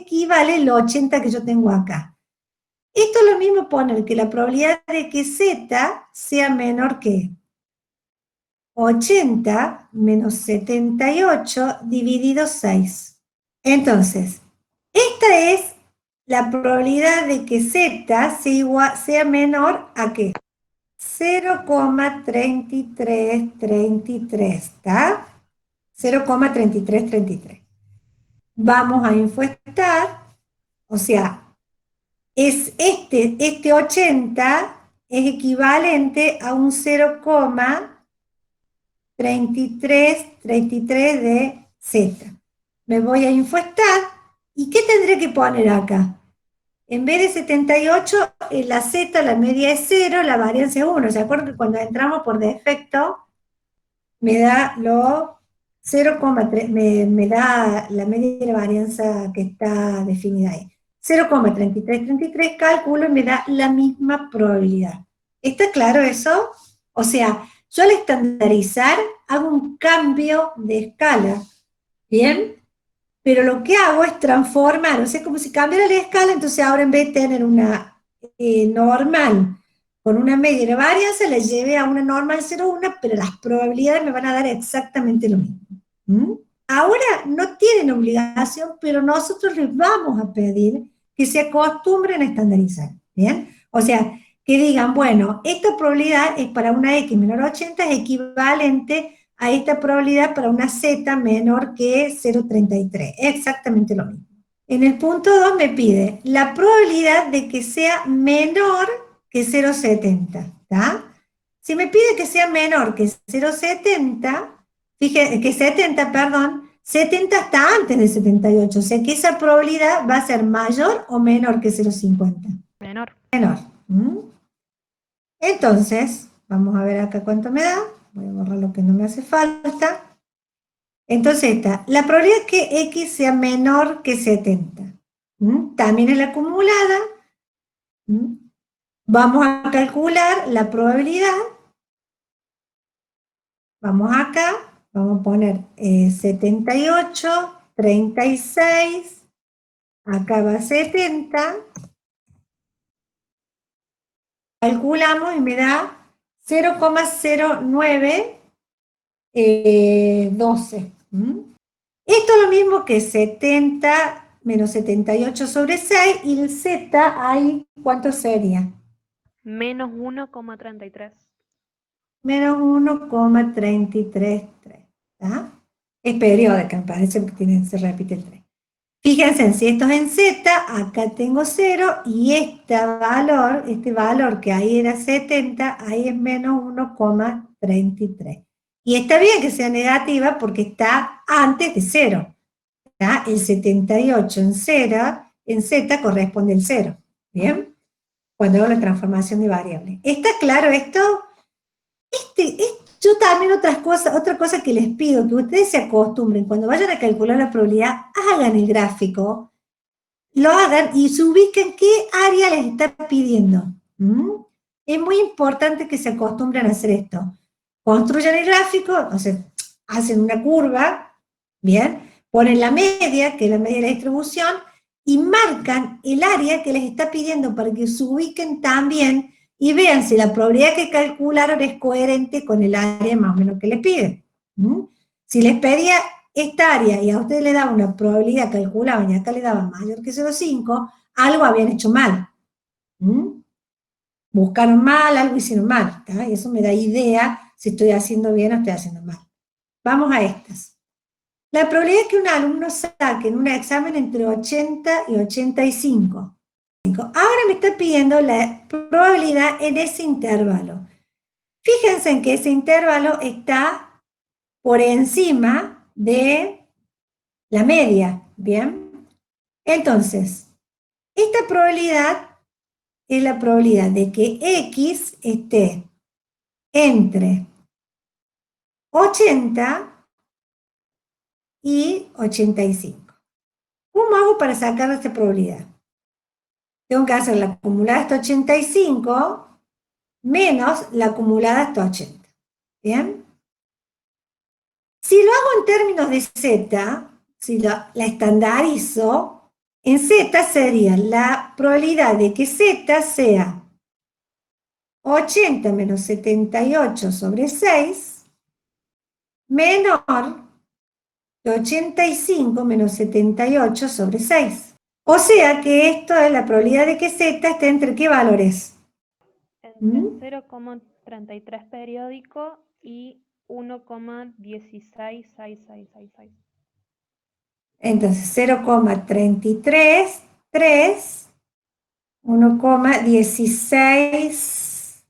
equivale el 80 que yo tengo acá? Esto es lo mismo poner que la probabilidad de que Z sea menor que 80 menos 78 dividido 6. Entonces, esta es la probabilidad de que Z sea menor a ¿qué? 0,3333, ¿está? 0,3333. Vamos a infuestar, o sea, es este 80 es equivalente a un 0,3333 de Z. Me voy a infuestar, ¿y qué tendré que poner acá? En vez de 78, la Z, la media es 0, la varianza es 1. ¿Se acuerdan que cuando entramos por defecto, me da lo 0,3, me da la media de la varianza que está definida ahí? 0,3333, calculo y me da la misma probabilidad. ¿Está claro eso? O sea, yo al estandarizar hago un cambio de escala, ¿bien? Pero lo que hago es transformar, o sea, como si cambiara la escala, entonces ahora en vez de tener una normal con una media y una varianza, la lleve a una normal 0,1, pero las probabilidades me van a dar exactamente lo mismo. ¿Mm? Ahora no tienen obligación, pero nosotros les vamos a pedir que se acostumbren a estandarizar, ¿bien? O sea, que digan, bueno, esta probabilidad es para una X menor a 80, es equivalente a esta probabilidad para una Z menor que 0,33. Es exactamente lo mismo. En el punto 2 me pide la probabilidad de que sea menor que 0,70, ¿está? Si me pide que sea menor que 0,70, fíjense, que 70, perdón, 70 está antes de 78, o sea que esa probabilidad va a ser mayor o menor que 0,50. Menor. Menor. ¿Mm? Entonces, vamos a ver acá cuánto me da. Voy a borrar lo que no me hace falta. Entonces está, la probabilidad es que X sea menor que 70. ¿Mm? También es la acumulada. ¿Mm? Vamos a calcular la probabilidad. Vamos acá, vamos a poner 78, 36, acá va 70. Calculamos y me da 0,0912. Esto es lo mismo que 70 menos 78 sobre 6, y el Z ahí, ¿cuánto sería? Menos 1,33. Menos 1,333. ¿Está? Es periódica, me parece que se repite el 3. Fíjense, si esto es en Z, acá tengo 0, y este valor que ahí era 70, ahí es menos 1,33. Y está bien que sea negativa porque está antes de 0. ¿Ya? El 78 en Z corresponde al 0. ¿Bien? Cuando hago la transformación de variable. ¿Está claro esto? Yo también otra cosa que les pido, que ustedes se acostumbren, cuando vayan a calcular la probabilidad, hagan el gráfico, lo hagan y se ubiquen qué área les está pidiendo. Es muy importante que se acostumbren a hacer esto. Construyan el gráfico, o sea, hacen una curva, ¿bien? Ponen la media, que es la media de la distribución, y marcan el área que les está pidiendo para que se ubiquen también y vean si la probabilidad que calcularon es coherente con el área más o menos que les piden. Si les pedía esta área y a ustedes le daba una probabilidad calculaban y acá le daban mayor que 0,5, algo habían hecho mal. Buscaron mal, algo hicieron mal. Y eso me da idea si estoy haciendo bien o estoy haciendo mal. Vamos a estas. La probabilidad es que un alumno saque en un examen entre 80 y 85. Ahora me está pidiendo la probabilidad en ese intervalo. Fíjense en que ese intervalo está por encima de la media, ¿bien? Entonces, esta probabilidad es la probabilidad de que X esté entre 80 y 85. ¿Cómo hago para sacar esta probabilidad? Tengo que hacer la acumulada hasta 85 menos la acumulada hasta 80. ¿Bien? Si lo hago en términos de Z, si la estandarizo, en Z sería la probabilidad de que Z sea 80 menos 78 sobre 6, menor que 85 menos 78 sobre 6. O sea que esto es la probabilidad de que Z esté entre ¿qué valores? Entre 0,33 periódico y 1,166666. Entonces 0,33, 3, 1,16,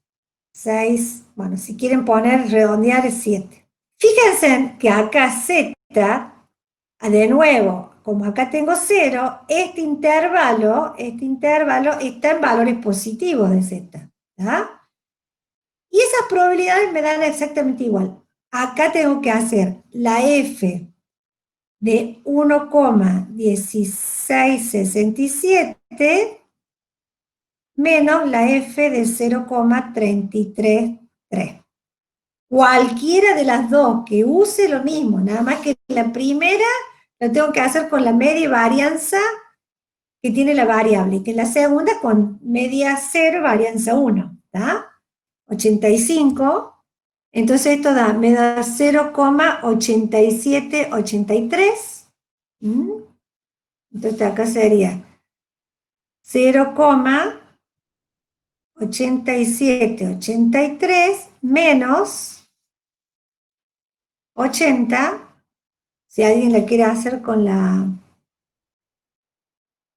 6, bueno, si quieren poner, redondear es 7. Fíjense que acá Z, de nuevo, como acá tengo 0, este intervalo está en valores positivos de Z. ¿Tá? Y esas probabilidades me dan exactamente igual. Acá tengo que hacer la F de 1,1667 menos la F de 0,333. Cualquiera de las dos que use lo mismo, nada más que la primera lo tengo que hacer con la media y varianza que tiene la variable, y que la segunda con media 0, varianza 1, ¿está? 85, entonces esto me da 0,8783, entonces acá sería 0,8783 menos 80, si alguien la quiere hacer con la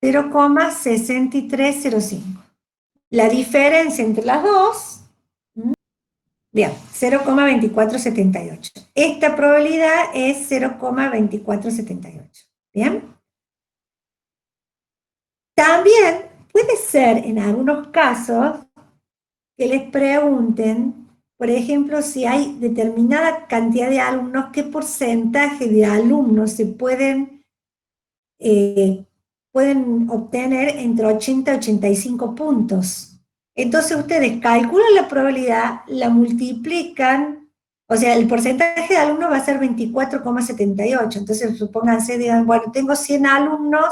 0,6305. La diferencia entre las dos, bien, 0,2478. Esta probabilidad es 0,2478. ¿Bien? También puede ser en algunos casos que les pregunten, por ejemplo, si hay determinada cantidad de alumnos, qué porcentaje de alumnos se pueden obtener entre 80 y 85 puntos. Entonces ustedes calculan la probabilidad, la multiplican, o sea, el porcentaje de alumnos va a ser 24,78. Entonces supónganse, digan, bueno, tengo 100 alumnos,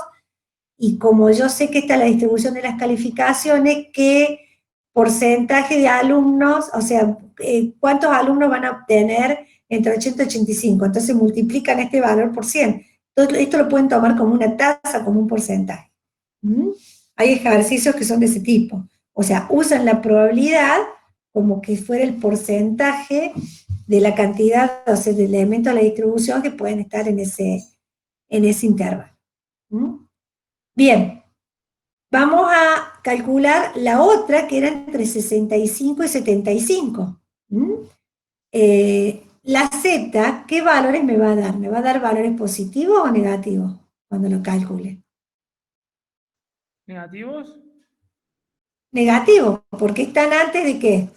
y como yo sé que está la distribución de las calificaciones, ¿qué porcentaje de alumnos, o sea, cuántos alumnos van a obtener entre 80 y 85? Entonces multiplican este valor por 100. Entonces, esto lo pueden tomar como una tasa, como un porcentaje. Hay ejercicios que son de ese tipo. O sea, usan la probabilidad como que fuera el porcentaje de la cantidad, o sea, del elemento de la distribución que pueden estar en ese intervalo. Bien, vamos a calcular la otra, que era entre 65 y 75. La Z, ¿qué valores me va a dar? ¿Me va a dar valores positivos o negativos cuando lo calcule? ¿Negativos? Negativos, porque están antes de ¿qué?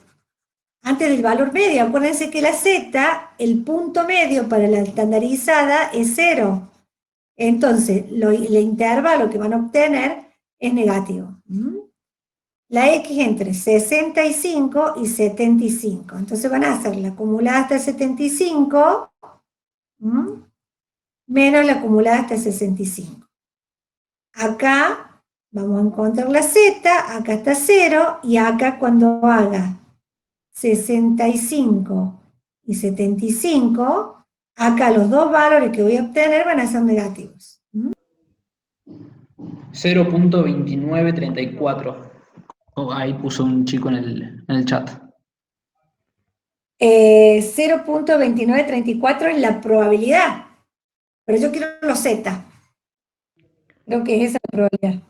Antes del valor medio. Acuérdense que la Z, el punto medio para la estandarizada es 0. Entonces, el intervalo que van a obtener es negativo. La X entre 65 y 75. Entonces van a hacer la acumulada hasta el 75 menos la acumulada hasta el 65. Acá vamos a encontrar la Z, acá está 0, y acá cuando haga 65 y 75, acá los dos valores que voy a obtener van a ser negativos. 0,2934. Oh, ahí puso un chico en el chat. 0,2934 es la probabilidad, pero yo quiero los Z. Creo que es esa la probabilidad.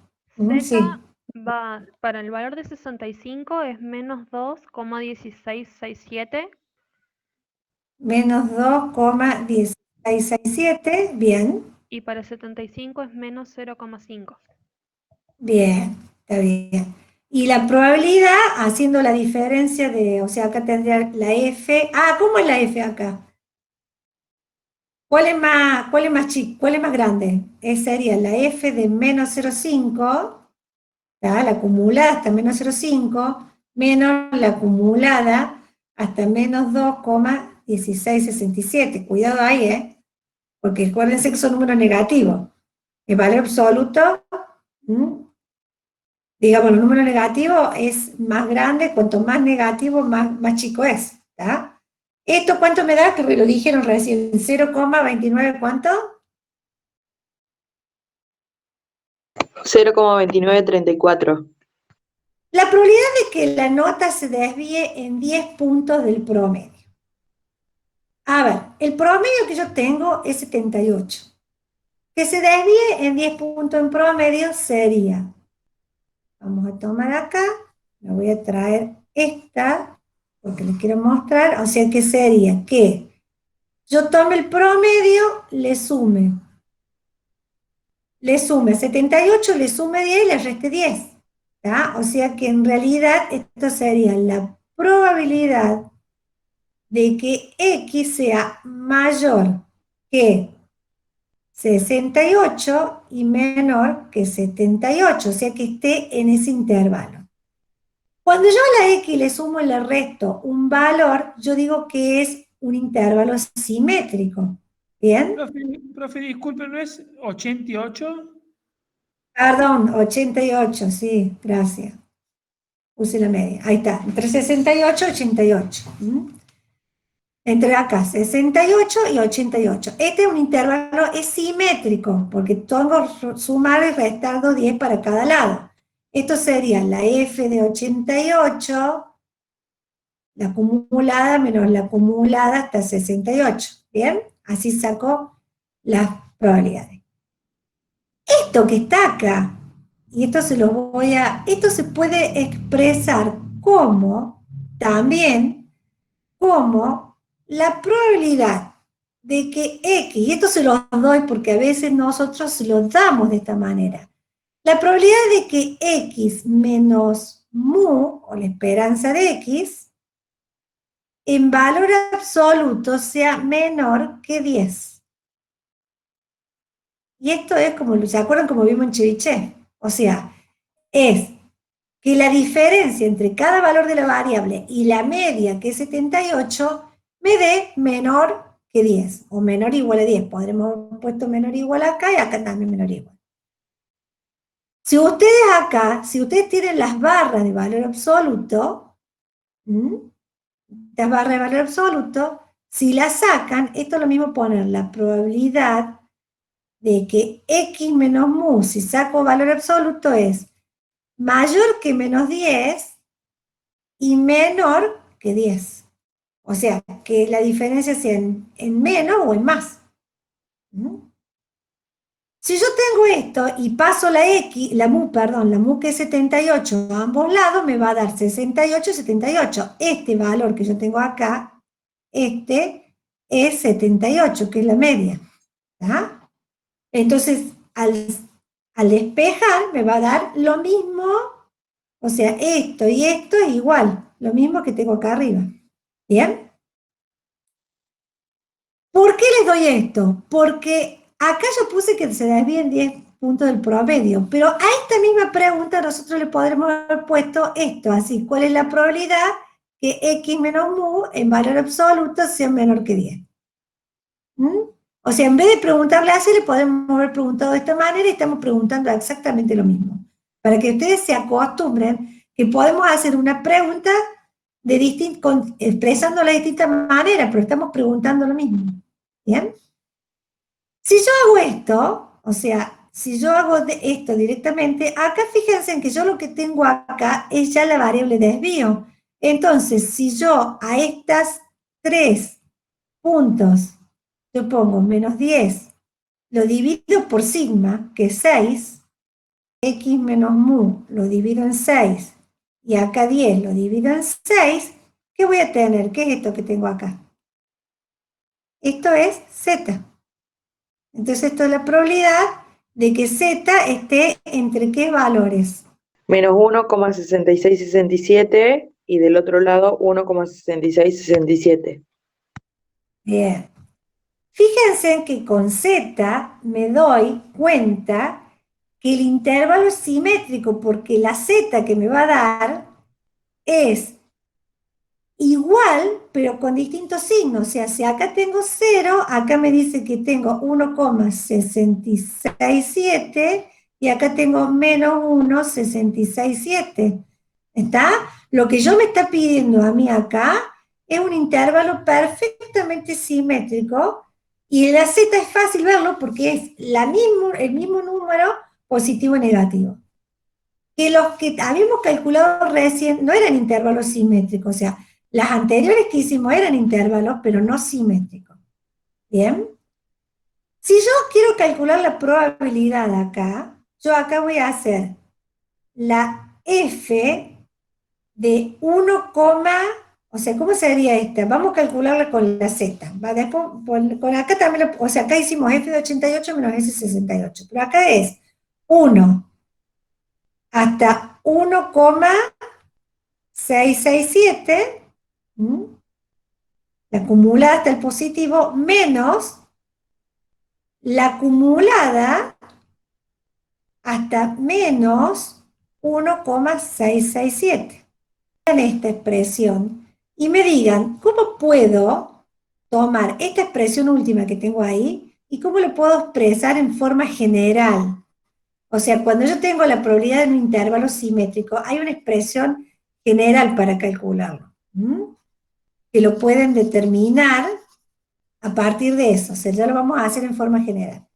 Sí. Z va, para el valor de 65 es menos 2,1667. Menos 2,1667, bien. Y para 75 es menos 0,5. Bien, está bien. Y la probabilidad, haciendo la diferencia de, o sea, acá tendría la F. ¿Cómo es la F acá? ¿Cuál es más chico? ¿Cuál es más grande? Sería la F de menos 0,5, la acumulada hasta menos 0,5, menos la acumulada hasta menos 2,1667. Cuidado ahí, porque acuérdense que son números negativos. El valor absoluto, digamos, el número negativo es más grande, cuanto más negativo, más chico es, ¿está? ¿Esto cuánto me da? Que me lo dijeron recién, 0,29, ¿cuánto? 0,2934. La probabilidad de que la nota se desvíe en 10 puntos del promedio. A ver, el promedio que yo tengo es 78. Que se desvíe en 10 puntos en promedio sería, vamos a tomar acá, me voy a traer esta, porque les quiero mostrar, o sea que sería que yo tome el promedio, le sume 78, le sume 10 y le reste 10. ¿tá? O sea que en realidad esto sería la probabilidad de que X sea mayor que 68 y menor que 78, o sea que esté en ese intervalo. Cuando yo a la X le sumo y le resto un valor, yo digo que es un intervalo simétrico. ¿Bien? Profe, disculpe, ¿no es 88? Perdón, 88, sí, gracias. Puse la media, ahí está, entre 68 y 88. Entre acá, 68 y 88. Este es un intervalo, es simétrico, porque tengo que sumar y restar 10 para cada lado. Esto sería la F de 88, la acumulada menos la acumulada hasta 68. ¿Bien? Así saco las probabilidades. Esto que está acá, y esto esto se puede expresar como, también, como la probabilidad de que X, y esto se lo doy porque a veces nosotros se lo damos de esta manera, la probabilidad de que X menos mu, o la esperanza de X, en valor absoluto sea menor que 10. Y esto es como, ¿se acuerdan como vimos en Chebyshev? O sea, es que la diferencia entre cada valor de la variable y la media, que es 78, me dé menor que 10, o menor o igual a 10. Podremos haber puesto menor o igual acá y acá también menor o igual. Si ustedes acá, si ustedes tienen las barras de valor absoluto, las barras de valor absoluto, si las sacan, esto es lo mismo poner la probabilidad de que X menos mu, si saco valor absoluto, es mayor que menos 10 y menor que 10. O sea, que la diferencia sea en menos o en más. Si yo tengo esto y paso la mu que es 78 a ambos lados, me va a dar 68 y 78. Este valor que yo tengo acá, este es 78, que es la media. ¿tá? Entonces, al despejar, me va a dar lo mismo, o sea, esto y esto es igual, lo mismo que tengo acá arriba. ¿Bien? ¿Por qué les doy esto? Porque acá yo puse que se desvíen 10 puntos del promedio, pero a esta misma pregunta nosotros le podremos haber puesto esto, así, ¿cuál es la probabilidad que X menos mu en valor absoluto sea menor que 10? O sea, en vez de preguntarle así, le podemos haber preguntado de esta manera y estamos preguntando exactamente lo mismo. Para que ustedes se acostumbren que podemos hacer una pregunta expresándola de distinta manera, pero estamos preguntando lo mismo. ¿Bien? Si yo hago esto, o sea, si yo hago esto directamente, acá fíjense en que yo lo que tengo acá es ya la variable desvío. Entonces, si yo a estas 3 puntos, yo pongo menos 10, lo divido por sigma, que es 6, X menos mu lo divido en 6, y acá 10 lo divido en 6, ¿qué voy a tener? ¿Qué es esto que tengo acá? Esto es Z. Entonces esto es la probabilidad de que Z esté entre qué valores. Menos 1,6667 y del otro lado 1,6667. Bien. Fíjense que con Z me doy cuenta que el intervalo es simétrico porque la Z que me va a dar es igual, pero con distintos signos. O sea, si acá tengo 0, acá me dice que tengo 1,667 y acá tengo menos 1,667. ¿Está? Lo que yo me está pidiendo a mí acá es un intervalo perfectamente simétrico, y la z es fácil verlo porque es el mismo número positivo y negativo. Que los que habíamos calculado recién no eran intervalos simétricos, o sea, las anteriores que hicimos eran intervalos, pero no simétricos. ¿Bien? Si yo quiero calcular la probabilidad acá, yo acá voy a hacer la f de 1, o sea, ¿cómo sería esta? Vamos a calcularla con la z. ¿Va? Después, con acá también, o sea, acá hicimos f de 88 menos f de 68, pero acá es 1 hasta 1,667, la acumulada hasta el positivo, menos la acumulada hasta menos 1,667. En esta expresión y me digan, ¿cómo puedo tomar esta expresión última que tengo ahí y cómo lo puedo expresar en forma general? O sea, cuando yo tengo la probabilidad de un intervalo simétrico, hay una expresión general para calcularlo, que lo pueden determinar a partir de eso. O sea, ya lo vamos a hacer en forma general.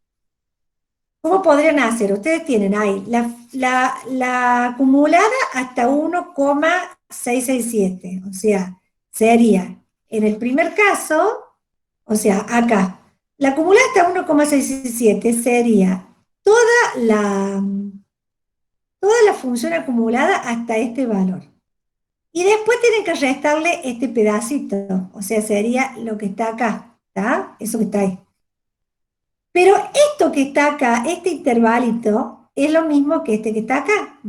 ¿Cómo podrían hacer? Ustedes tienen ahí la acumulada hasta 1,667, o sea, sería, en el primer caso, o sea, acá, la acumulada hasta 1,667 sería la, toda la función acumulada hasta este valor. Y después tienen que restarle este pedacito, o sea, sería lo que está acá, ¿está? Eso que está ahí. Pero esto que está acá, este intervalito, es lo mismo que este que está acá.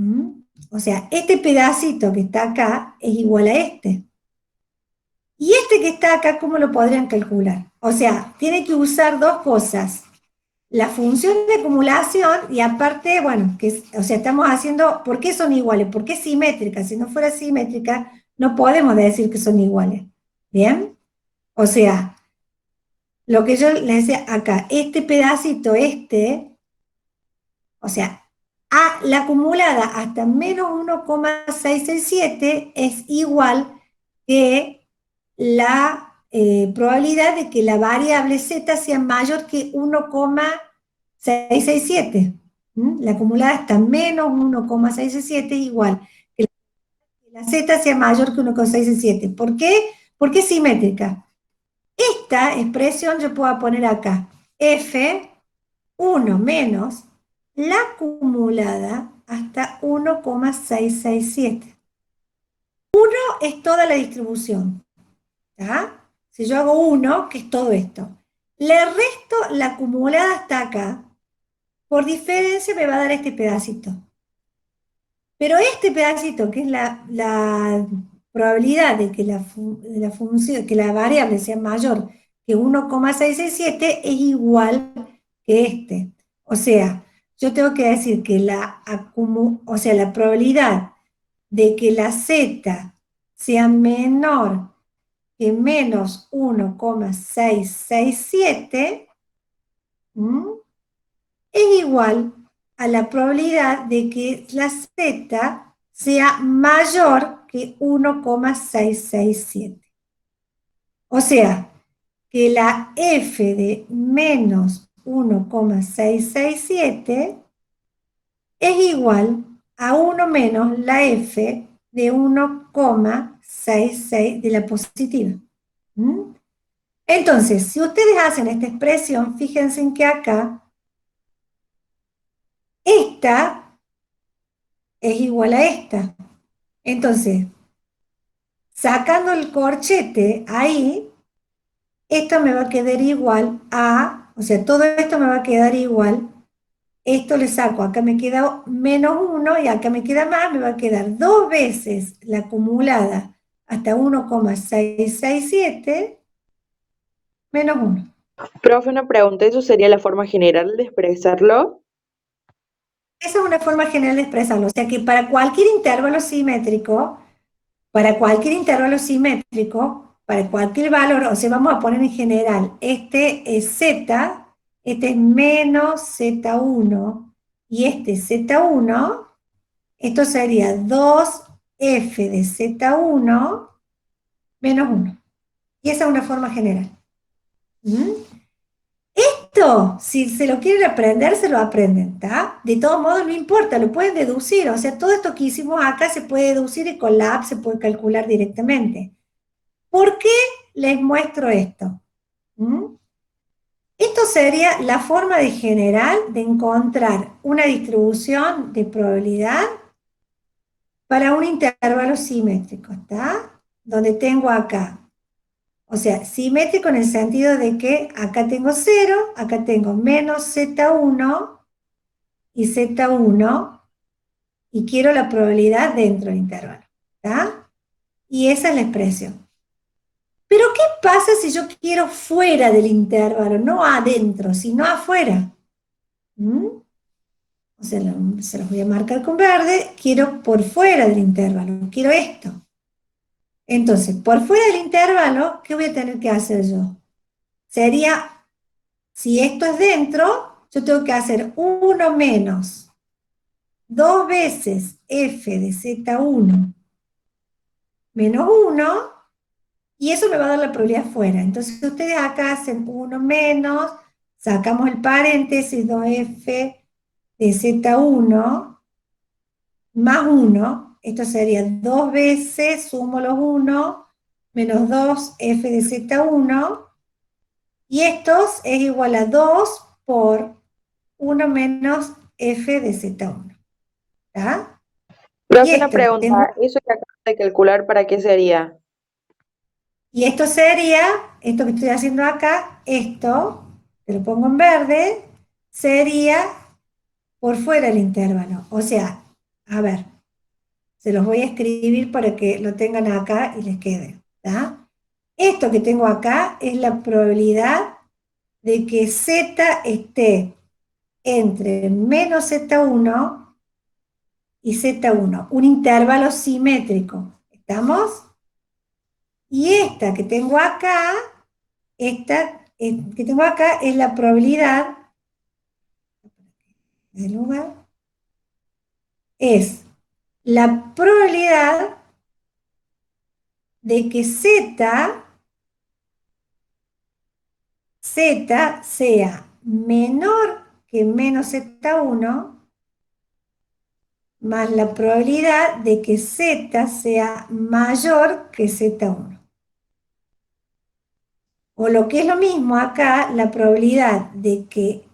O sea, este pedacito que está acá es igual a este. Y este que está acá, ¿cómo lo podrían calcular? O sea, tienen que usar dos cosas. La función de acumulación y aparte, bueno, o sea, estamos haciendo, ¿por qué son iguales? ¿Por qué simétricas? Si no fuera simétrica, no podemos decir que son iguales. ¿Bien? O sea, lo que yo les decía acá, este pedacito, o sea, la acumulada hasta menos 1,667 es igual que la probabilidad de que la variable z sea mayor que 1,667. La acumulada hasta menos 1,667 es igual que la z sea mayor que 1,667. ¿Por qué? Porque es simétrica. Esta expresión yo puedo poner acá, f1 menos la acumulada hasta 1,667. 1 es toda la distribución, ¿tá? Si yo hago 1, que es todo esto, le resto la acumulada hasta acá, por diferencia me va a dar este pedacito. Pero este pedacito, que es la probabilidad de que función, que la variable sea mayor que 1,667, es igual que este. O sea, yo tengo que decir que la probabilidad de que la z sea menor que menos 1,667 es igual a la probabilidad de que la z sea mayor que 1,667. O sea, que la f de menos 1,667 es igual a 1 menos la f de 1,66 de la positiva. Entonces, si ustedes hacen esta expresión, fíjense en que acá esta es igual a esta. Entonces, sacando el corchete ahí, esto me va a quedar igual a, o sea, todo esto me va a quedar igual, esto le saco, acá me queda menos 1 y acá me queda más, me va a quedar 2 veces la acumulada hasta 1,667 menos 1. Profe, una pregunta, ¿eso sería la forma general de expresarlo? Esa es una forma general de expresarlo, o sea que para cualquier intervalo simétrico, para cualquier valor, o sea, vamos a poner en general, este es z, este es menos z1, y este es z1, esto sería 2f de z1 menos 1. Y esa es una forma general. ¿Mm? Esto, si se lo quieren aprender, se lo aprenden, ¿está? De todos modos, no importa, lo pueden deducir. O sea, todo esto que hicimos acá se puede deducir y con la app se puede calcular directamente. ¿Por qué les muestro esto? ¿Mm? Esto sería la forma de general de encontrar una distribución de probabilidad para un intervalo simétrico, ¿está? Donde tengo acá, o sea, simétrico en el sentido de que acá tengo 0, acá tengo menos z1 y z1, y quiero la probabilidad dentro del intervalo, ¿está? Y esa es la expresión. Pero ¿qué pasa si yo quiero fuera del intervalo? No adentro, sino afuera. ¿Mm? O sea, se los voy a marcar con verde. Quiero por fuera del intervalo. Quiero esto. Entonces, por fuera del intervalo, ¿qué voy a tener que hacer yo? Sería, si esto es dentro, yo tengo que hacer 1 menos 2 veces f de z1 menos 1, y eso me va a dar la probabilidad fuera. Entonces ustedes acá hacen 1 menos, sacamos el paréntesis, 2f de z1 más 1, esto sería 2 veces, sumo los 1, menos 2f de z1, y estos es igual a 2 por 1 menos f de z1. ¿Está? Y Profe, una esto que tengo, pregunta, ¿eso que acabas de calcular para qué sería? y esto sería, esto que estoy haciendo acá, esto, que lo pongo en verde, sería por fuera del intervalo. O sea, a ver, se los voy a escribir para que lo tengan acá y les quede. ¿Está? Esto que tengo acá es la probabilidad de que z esté entre menos z1 y z1, un intervalo simétrico. ¿Estamos? Y esta que tengo acá, es la probabilidad, del lugar, es la probabilidad de que z sea menor que menos z1 más la probabilidad de que z sea mayor que z1. O lo que es lo mismo acá, la probabilidad de que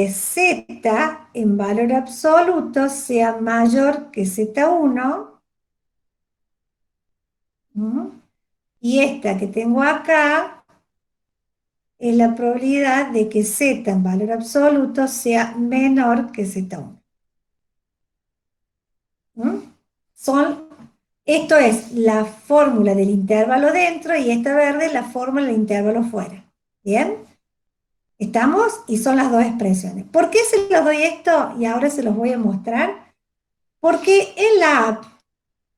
z en valor absoluto sea mayor que z1, y esta que tengo acá es la probabilidad de que z en valor absoluto sea menor que z1. Esto es la fórmula del intervalo dentro y esta verde es la fórmula del intervalo fuera. ¿Bien? ¿Estamos? Y son las dos expresiones. ¿Por qué se los doy esto? Y ahora se los voy a mostrar. Porque en la app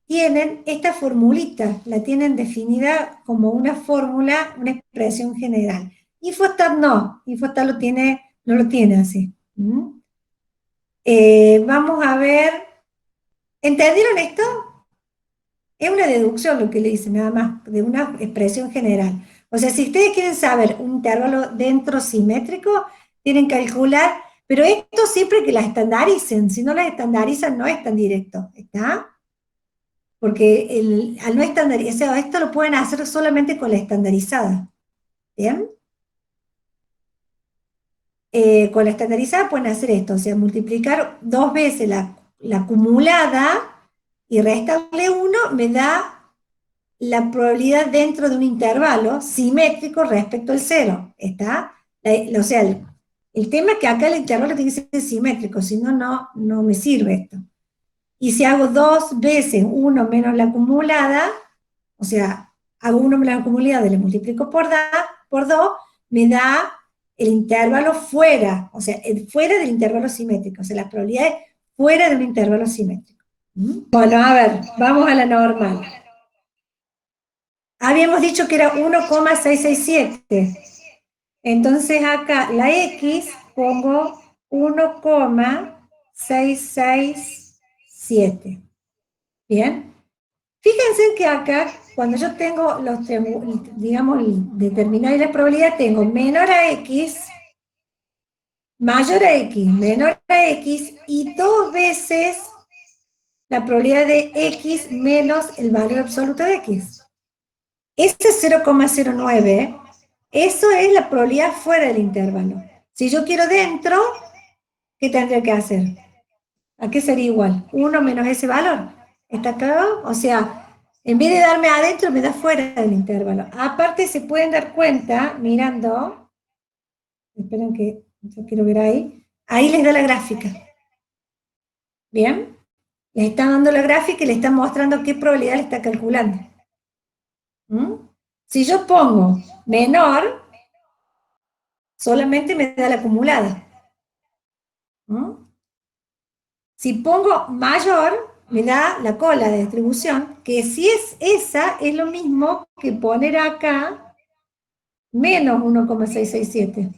tienen esta formulita, la tienen definida como una fórmula, una expresión general. Infostat no, Infostat no lo tiene así. Vamos a ver, ¿entendieron esto? Es una deducción lo que le dice, nada más, de una expresión general. O sea, si ustedes quieren saber un intervalo dentro simétrico, tienen que calcular, pero esto siempre que la estandaricen, si no la estandarizan no es tan directo, ¿está? Porque al no estandarizar, o sea, esto lo pueden hacer solamente con la estandarizada, ¿bien? Con la estandarizada pueden hacer esto, o sea, multiplicar 2 veces la acumulada y restarle 1 me da la probabilidad dentro de un intervalo simétrico respecto al 0, ¿está? O sea, el tema es que acá el intervalo tiene que ser simétrico, si no, no me sirve esto. Y si hago 2 veces 1 menos la acumulada, o sea, hago 1 menos la acumulada y le multiplico por 2, me da el intervalo fuera, o sea, fuera del intervalo simétrico, o sea, las probabilidades fuera de un intervalo simétrico. Bueno, a ver, vamos a la normal. Habíamos dicho que era 1,667. Entonces acá la X pongo 1,667. Bien. Fíjense que acá cuando yo tengo digamos, determinar la probabilidad, tengo menor a X, mayor a X, menor a X, y 2 veces la probabilidad de X menos el valor absoluto de X. Ese 0,09, eso es la probabilidad fuera del intervalo. Si yo quiero dentro, ¿qué tendría que hacer? ¿A qué sería igual? 1 menos ese valor. ¿Está claro? O sea, en vez de darme adentro, me da fuera del intervalo. Aparte, se pueden dar cuenta, mirando, esperen que yo quiero ver ahí les da la gráfica. ¿Bien? Les está dando la gráfica y le está mostrando qué probabilidad le está calculando. ¿Mm? Si yo pongo menor, solamente me da la acumulada. ¿Mm? Si pongo mayor, me da la cola de distribución, que si es esa, es lo mismo que poner acá menos 1,667.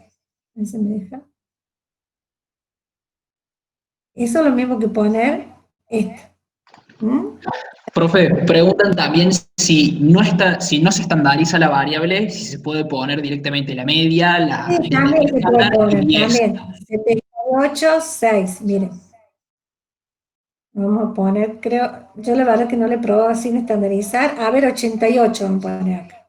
¿Se me deja? Eso es lo mismo que poner esto. ¿Mm? Profe, preguntan también si no se estandariza la variable, si se puede poner directamente la media, Sí, el también se puede estándar y poner, 10. también. 78, 6, miren. Vamos a poner, creo, yo la verdad que no le he probado sin estandarizar. A ver, 88 vamos a poner acá.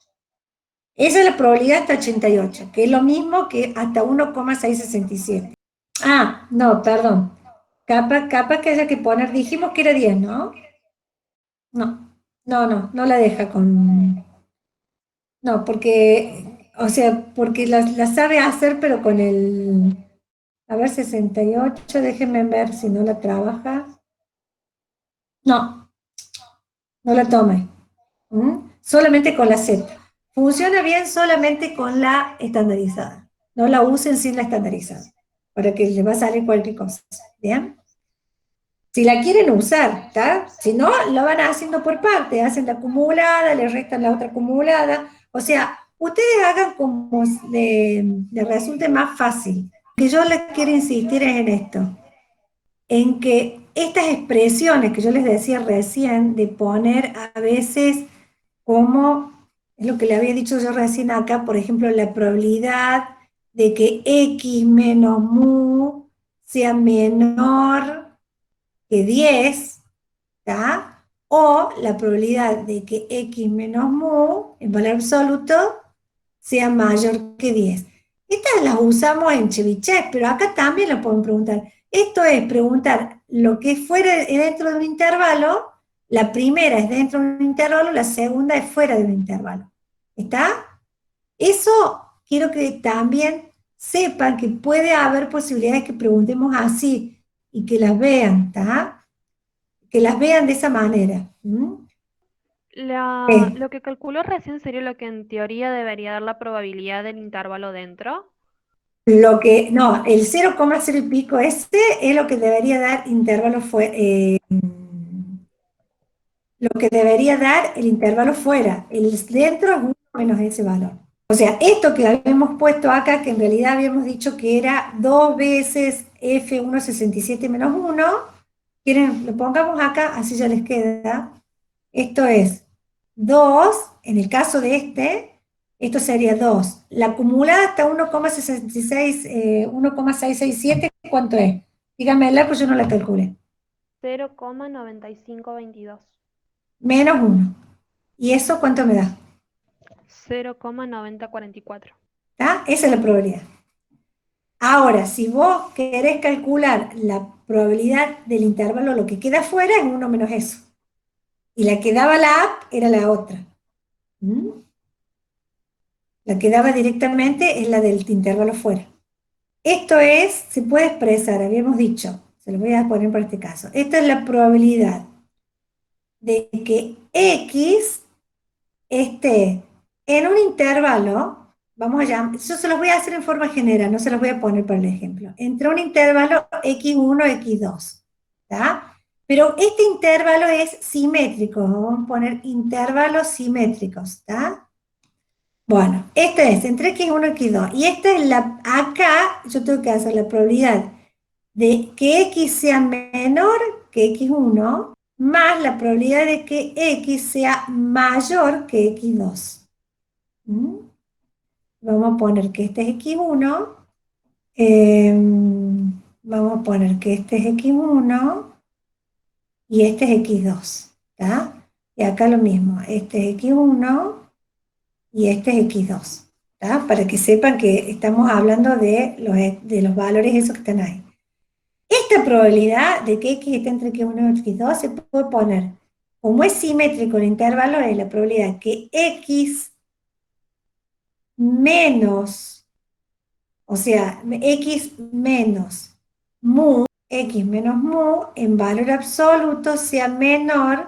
Esa es la probabilidad hasta 88, que es lo mismo que hasta 1,667. Ah, no, perdón. Capaz que haya que poner, dijimos que era 10, ¿no? No la deja con... No, porque, o sea, porque la sabe hacer, pero con el... A ver, 68, déjenme ver si no la trabaja. No la tome. Solamente con la Z. Funciona bien solamente con la estandarizada. No la usen sin la estandarizada, para que les va a salir cualquier cosa. ¿Bien? Si la quieren usar, ¿está? Si no, la van haciendo por parte, hacen la acumulada, le restan la otra acumulada. O sea, ustedes hagan como les resulte más fácil. Lo que yo les quiero insistir es en esto, en que estas expresiones que yo les decía recién, de poner a veces como, es lo que le había dicho yo recién acá, por ejemplo, la probabilidad de que X menos mu sea menor que 10, ¿tá? O la probabilidad de que X menos mu, en valor absoluto, sea mayor que 10. Estas las usamos en Chebyshev, pero acá también la pueden preguntar. Esto es preguntar lo que fuera dentro de un intervalo. La primera es dentro de un intervalo, la segunda es fuera de un intervalo. ¿Está? Eso quiero que también sepan que puede haber posibilidades que preguntemos así y que las vean, ¿está? Que las vean de esa manera. Lo que calculó recién sería lo que en teoría debería dar la probabilidad del intervalo dentro. No, el 0,0 y pico este es lo que debería dar lo que debería dar el intervalo fuera. El dentro es 1 menos ese valor. O sea, esto que habíamos puesto acá, que en realidad habíamos dicho que era 2 veces F1,67 menos 1, quieren, lo pongamos acá, así ya les queda. Esto es 2, en el caso de esto sería 2. La acumulada hasta 1,667, ¿cuánto es? Díganmela, pues yo no la calculé. 0,9522. Menos 1. ¿Y eso cuánto me da? 0,9044. ¿Tá? Esa es la probabilidad. Ahora, si vos querés calcular la probabilidad del intervalo, lo que queda afuera es 1 menos eso. Y la que daba la app era la otra. La que daba directamente es la del intervalo fuera. Esto se puede expresar, habíamos dicho, se lo voy a poner para este caso. Esta es la probabilidad de que X esté en un intervalo, vamos allá, yo se los voy a hacer en forma general, no se los voy a poner para el ejemplo, entre un intervalo X1, X2, ¿está? Pero este intervalo es simétrico, vamos a poner intervalos simétricos, ¿está? Bueno, este es entre X1 y X2, y esta es acá yo tengo que hacer la probabilidad de que X sea menor que X1 más la probabilidad de que X sea mayor que X2. ¿Mm? Vamos a poner que este es X1, vamos a poner que este es X1 y este es X2, ¿tá? Y acá lo mismo, este es X1 y este es X2, ¿tá? Para que sepan que estamos hablando de los valores esos que están ahí. Esta probabilidad de que X esté entre X1 y X2 se puede poner, como es simétrico el intervalo, es la probabilidad que X menos, o sea, X menos mu, X menos mu en valor absoluto sea menor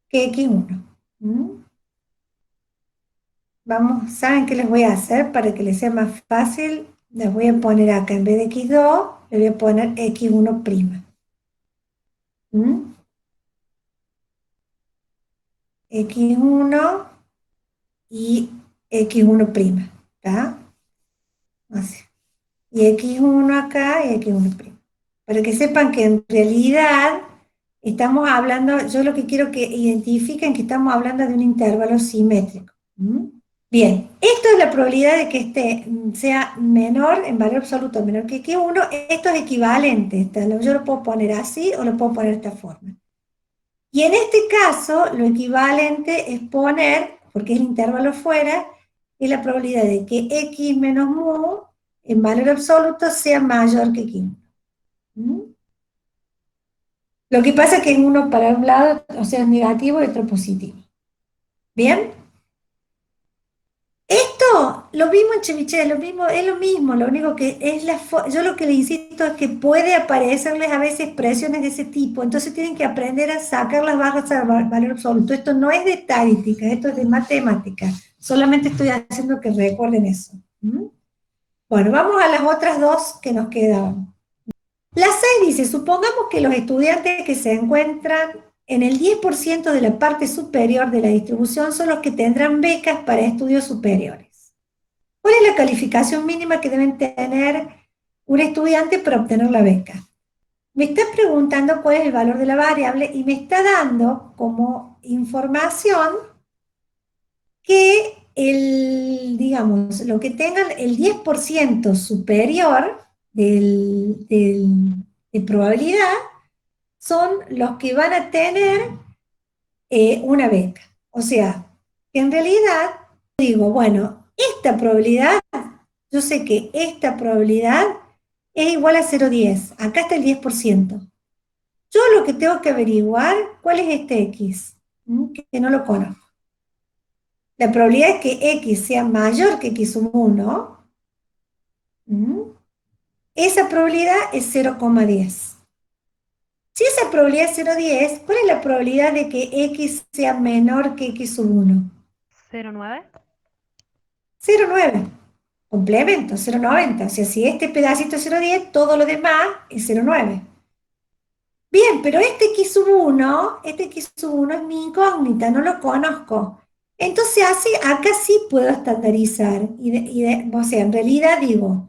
que X1. ¿Mm? Vamos, ¿saben qué les voy a hacer para que les sea más fácil? Les voy a poner acá, en vez de X2, le voy a poner X1'. ¿Mm? X1 y X1', ¿tá? Así. Y X1 acá y X1'. Para que sepan que en realidad estamos hablando, yo lo que quiero que identifiquen que estamos hablando de un intervalo simétrico. ¿Mm? Bien, esto es la probabilidad de que este sea menor, en valor absoluto menor que X1, esto es equivalente, yo lo puedo poner así o lo puedo poner de esta forma. Y en este caso, lo equivalente es poner, porque es el intervalo fuera, es la probabilidad de que X menos mu en valor absoluto sea mayor que X1. ¿Mm? Lo que pasa es que en uno para un lado, o sea, es negativo y otro positivo. ¿Bien? Esto, lo mismo en Chebyshev, es lo mismo, lo único que es yo lo que le insisto es que puede aparecerles a veces expresiones de ese tipo, entonces tienen que aprender a sacar las barras al valor absoluto. Esto no es de estadística, esto es de matemática, solamente estoy haciendo que recuerden eso. ¿Mm? Bueno, vamos a las otras dos que nos quedaban. La 6 dice, supongamos que los estudiantes que se encuentran en el 10% de la parte superior de la distribución son los que tendrán becas para estudios superiores. ¿Cuál es la calificación mínima que deben tener un estudiante para obtener la beca? Me está preguntando cuál es el valor de la variable y me está dando como información que digamos, lo que tengan el 10% superior de probabilidad son los que van a tener una beca. O sea, que en realidad digo, bueno, esta probabilidad, yo sé que esta probabilidad es igual a 0,10. Acá está el 10%. Yo lo que tengo que averiguar, ¿cuál es este X? Que no lo conozco. La probabilidad es que X sea mayor que X sub 1. Esa probabilidad es 0,10. Si esa probabilidad es 0,10, ¿cuál es la probabilidad de que X sea menor que X sub 1? 0,9. 0,9. Complemento, 0,90. O sea, si este pedacito es 0,10, todo lo demás es 0,9. Bien, pero este X sub 1 es mi incógnita, no lo conozco. Entonces, así, acá sí puedo estandarizar. O sea, en realidad digo,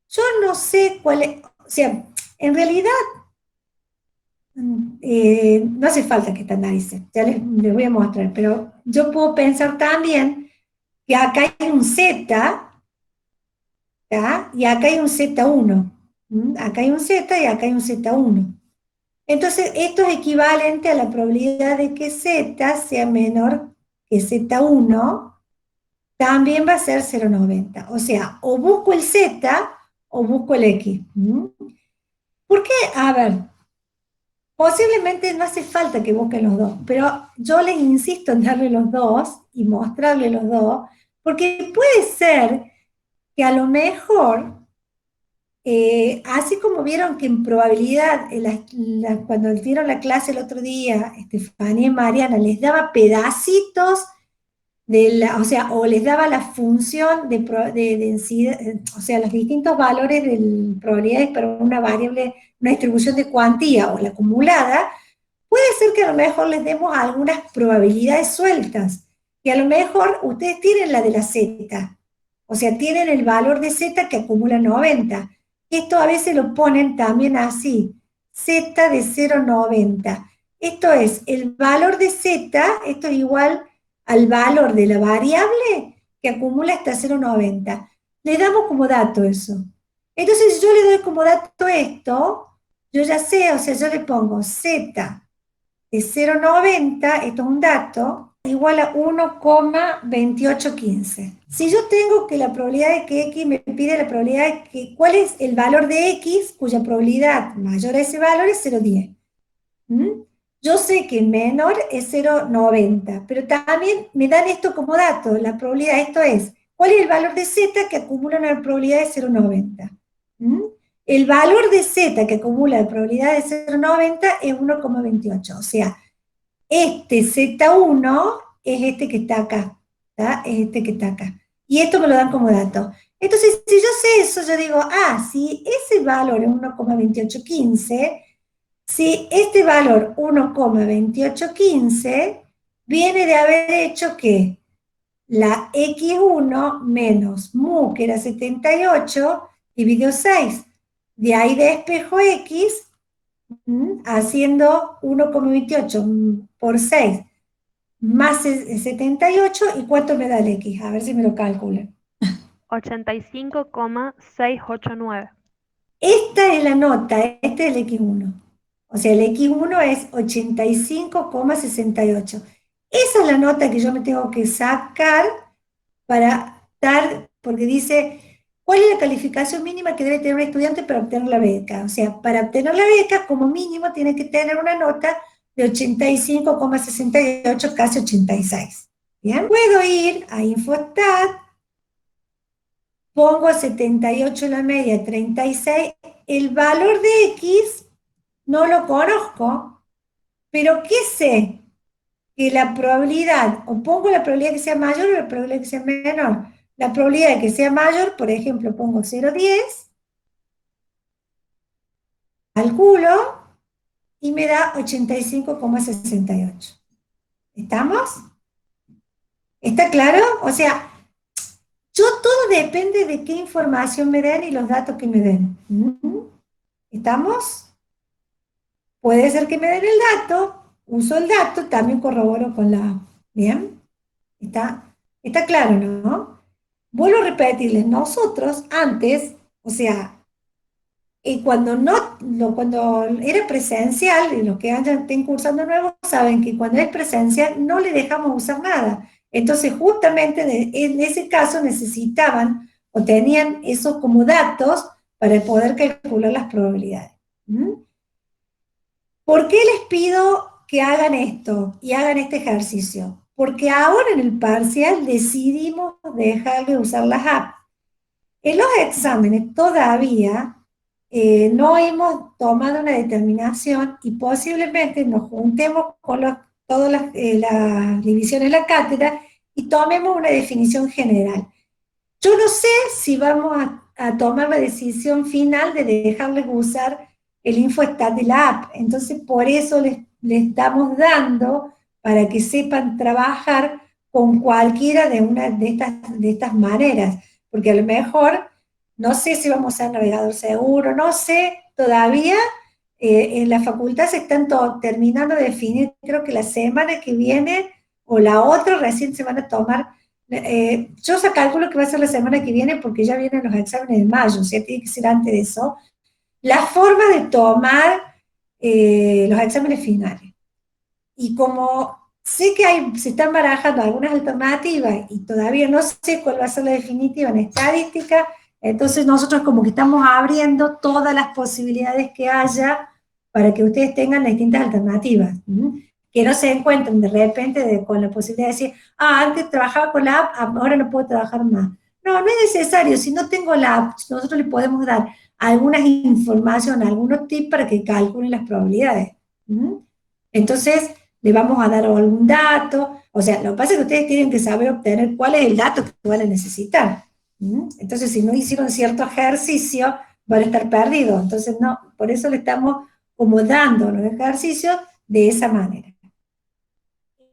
yo no sé cuál es, o sea, en realidad no hace falta que estandarice, ya les voy a mostrar, pero yo puedo pensar también que acá hay un Z, ¿tá? Y acá hay un Z1. Acá hay un Z y acá hay un Z1. Entonces, esto es equivalente a la probabilidad de que Z sea menor que Z1, también va a ser 0,90. O sea, o busco el Z o busco el X. ¿Por qué? A ver, posiblemente no hace falta que busquen los dos, pero yo les insisto en darle los dos y mostrarle los dos, porque puede ser que a lo mejor, así como vieron que en probabilidad, cuando dieron la clase el otro día, Estefanía y Mariana les daba pedacitos o sea, o les daba la función de densidad, o sea, los distintos valores de probabilidades para una variable, una distribución de cuantía o la acumulada, puede ser que a lo mejor les demos algunas probabilidades sueltas, y a lo mejor ustedes tienen la de la Z, o sea, tienen el valor de Z que acumula 90. Esto a veces lo ponen también así, Z de 0,90. Esto es, el valor de Z, esto es igual al valor de la variable que acumula hasta 0,90. Le damos como dato eso. Entonces, si yo le doy como dato esto, yo ya sé, o sea, yo le pongo Z de 0,90, esto es un dato, igual a 1,2815. Si yo tengo que la probabilidad de que X me pide la probabilidad de que, ¿cuál es el valor de X cuya probabilidad mayor a ese valor es 0,10? Yo sé que menor es 0,90, pero también me dan esto como dato, la probabilidad, esto es, ¿cuál es el valor de Z que acumula una probabilidad de 0,90? El valor de Z que acumula la probabilidad de 0,90 es 1,28, o sea, este Z1 es este que está acá, ¿tá? Es este que está acá. Y esto me lo dan como dato. Entonces, si yo sé eso, yo digo, si ese valor es 1,2815, si este valor 1,2815 viene de haber hecho que la X1 menos mu, que era 78, dividió 6. De ahí despejo X, haciendo 1,28 por 6 más 78, ¿y cuánto me da el X? A ver si me lo calculan. 85,689. Esta es la nota, este es el X1. O sea, el X1 es 85,68. Esa es la nota que yo me tengo que sacar para dar, porque dice, ¿cuál es la calificación mínima que debe tener un estudiante para obtener la beca? O sea, para obtener la beca, como mínimo, tiene que tener una nota de 85,68, casi 86. ¿Bien? Puedo ir a Infostat, pongo 78 en la media, 36, el valor de X no lo conozco, pero ¿qué sé? Que la probabilidad, o pongo la probabilidad que sea mayor o la probabilidad que sea menor. La probabilidad de que sea mayor, por ejemplo, pongo 0,10, calculo, y me da 85,68. ¿Estamos? ¿Está claro? O sea, todo depende de qué información me den y los datos que me den. ¿Estamos? Puede ser que me den el dato, uso el dato, también corroboro con la app. ¿Bien? ¿Está claro, no? Vuelvo a repetirles, nosotros antes, o sea, cuando era presencial, y los que estén cursando nuevos saben que cuando es presencial no le dejamos usar nada. Entonces, justamente en ese caso necesitaban o tenían eso como datos para poder calcular las probabilidades. ¿Por qué les pido que hagan esto y hagan este ejercicio? Porque ahora en el parcial decidimos dejar de usar las apps. En los exámenes todavía no hemos tomado una determinación y posiblemente nos juntemos con todas las divisiones de la cátedra y tomemos una definición general. Yo no sé si vamos a tomar la decisión final de dejarles usar el Infostat de la app, entonces por eso les estamos dando para que sepan trabajar con cualquiera de una de estas maneras, porque a lo mejor no sé si vamos a usar navegador seguro, no sé todavía. En la facultad se están terminando de definir, creo que la semana que viene o la otra recién se van a tomar. Yo calculo que va a ser la semana que viene porque ya vienen los exámenes de mayo, o sea, tiene que ser antes de eso. La forma de tomar los exámenes finales. Y como sé que se están barajando algunas alternativas y todavía no sé cuál va a ser la definitiva en estadística, entonces nosotros como que estamos abriendo todas las posibilidades que haya para que ustedes tengan las distintas alternativas. Que no se encuentren de repente con la posibilidad de decir, antes trabajaba con la app, ahora no puedo trabajar más. No, no es necesario. Si no tengo la app, nosotros le podemos dar algunas informaciones, algunos tips para que calculen las probabilidades. Entonces, le vamos a dar algún dato. O sea, lo que pasa es que ustedes tienen que saber obtener cuál es el dato que van a necesitar. Entonces, si no hicieron cierto ejercicio, van a estar perdidos. Entonces, no, por eso le estamos como dando los ejercicios de esa manera.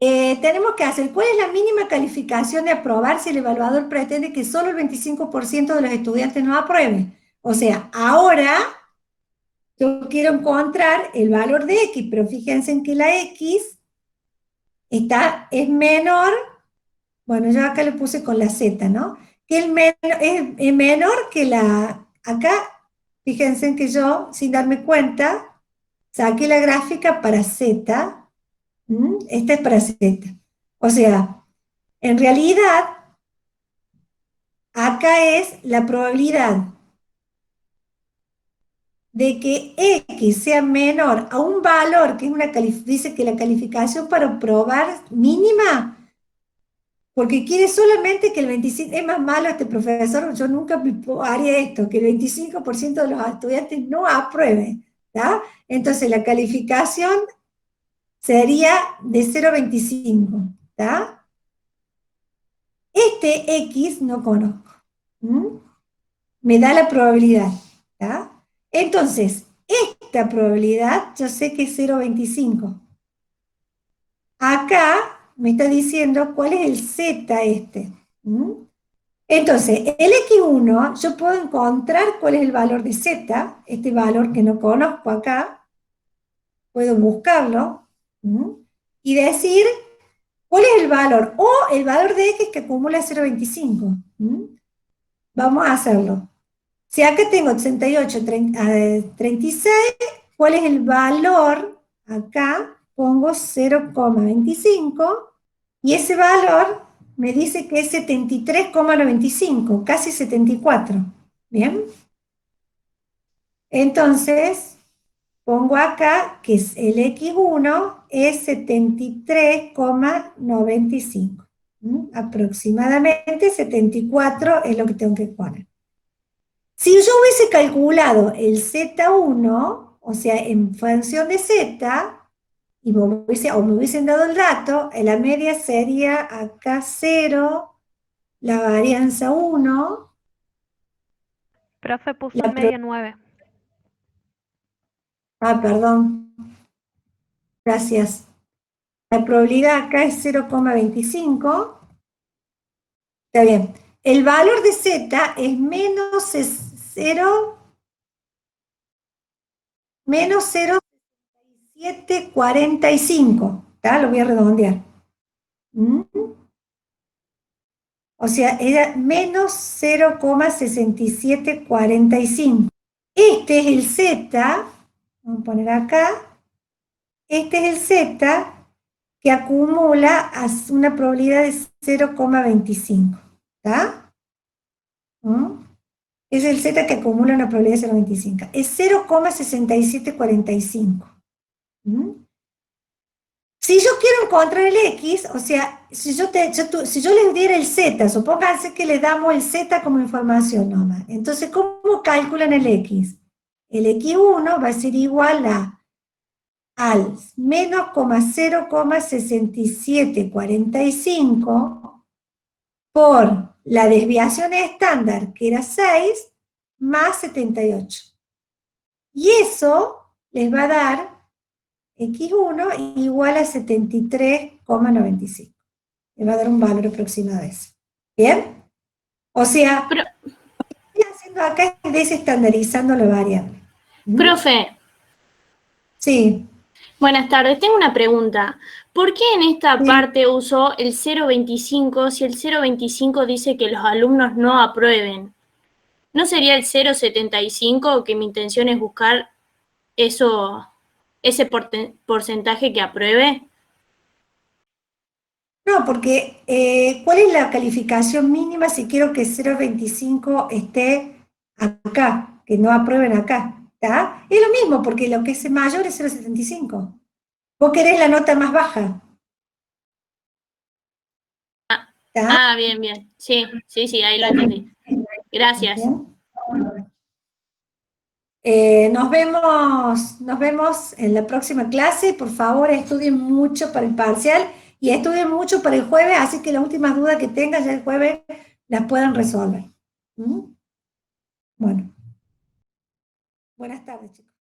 Tenemos que hacer, ¿cuál es la mínima calificación de aprobar si el evaluador pretende que solo el 25% de los estudiantes no aprueben? O sea, ahora yo quiero encontrar el valor de x, pero fíjense en que la x es menor, bueno, yo acá le puse con la z, ¿no? Que es menor que acá, fíjense en que yo, sin darme cuenta, saqué la gráfica para z, esta es para z. O sea, en realidad, acá es la probabilidad de que x sea menor a un valor, que es dice que la calificación para probar mínima, porque quiere solamente que el 25%, es más malo este profesor, yo nunca haría esto, que el 25% de los estudiantes no aprueben, ¿tá? Entonces la calificación sería de 0,25, ¿tá? Este x no conozco, me da la probabilidad, ¿tá? Entonces, esta probabilidad yo sé que es 0,25. Acá me está diciendo cuál es el z este. Entonces, el x1, yo puedo encontrar cuál es el valor de z, este valor que no conozco acá, puedo buscarlo, y decir cuál es el valor, o el valor de x que acumula 0,25. Vamos a hacerlo. Si acá tengo 88, 36, ¿cuál es el valor? Acá pongo 0,25 y ese valor me dice que es 73,95, casi 74. ¿Bien? Entonces, pongo acá que el x1 es 73,95. Aproximadamente 74 es lo que tengo que poner. Si yo hubiese calculado el Z1, o sea, en función de Z, y me hubiesen dado el dato, la media sería acá 0, la varianza 1. Profe puso media 9. Perdón. Gracias. La probabilidad acá es 0,25. Está bien. El valor de Z es menos 0,745, ¿tá? Lo voy a redondear. O sea, era menos 0,6745. Este es el Z, vamos a poner acá, este es el Z que acumula una probabilidad de 0,25, ¿está? Es el Z que acumula una probabilidad de 0,25. Es 0,6745. Si yo quiero encontrar el X, o sea, si yo les diera el Z, supónganse que le damos el Z como información nomás. Entonces, ¿cómo calculan el X? El X1 va a ser igual al menos 0,6745 por la desviación estándar, que era 6, más 78. Y eso les va a dar X1 igual a 73,95. Le va a dar un valor aproximado de eso. ¿Bien? O sea, lo que estoy haciendo acá es desestandarizando la variable. Profe. Sí. Buenas tardes, tengo una pregunta. ¿Por qué en esta parte usó el 0,25 si el 0,25 dice que los alumnos no aprueben? ¿No sería el 0,75 que mi intención es buscar ese porcentaje que apruebe? No, porque ¿cuál es la calificación mínima si quiero que 0,25 esté acá, que no aprueben acá? ¿Está? Es lo mismo, porque lo que es mayor es 0,75. Vos querés la nota más baja. ¿Está? Bien. Sí, ahí lo entendí. Gracias. Nos vemos en la próxima clase. Por favor, estudien mucho para el parcial y estudien mucho para el jueves, así que las últimas dudas que tengan ya el jueves las puedan resolver. Bueno. Buenas tardes, chicos.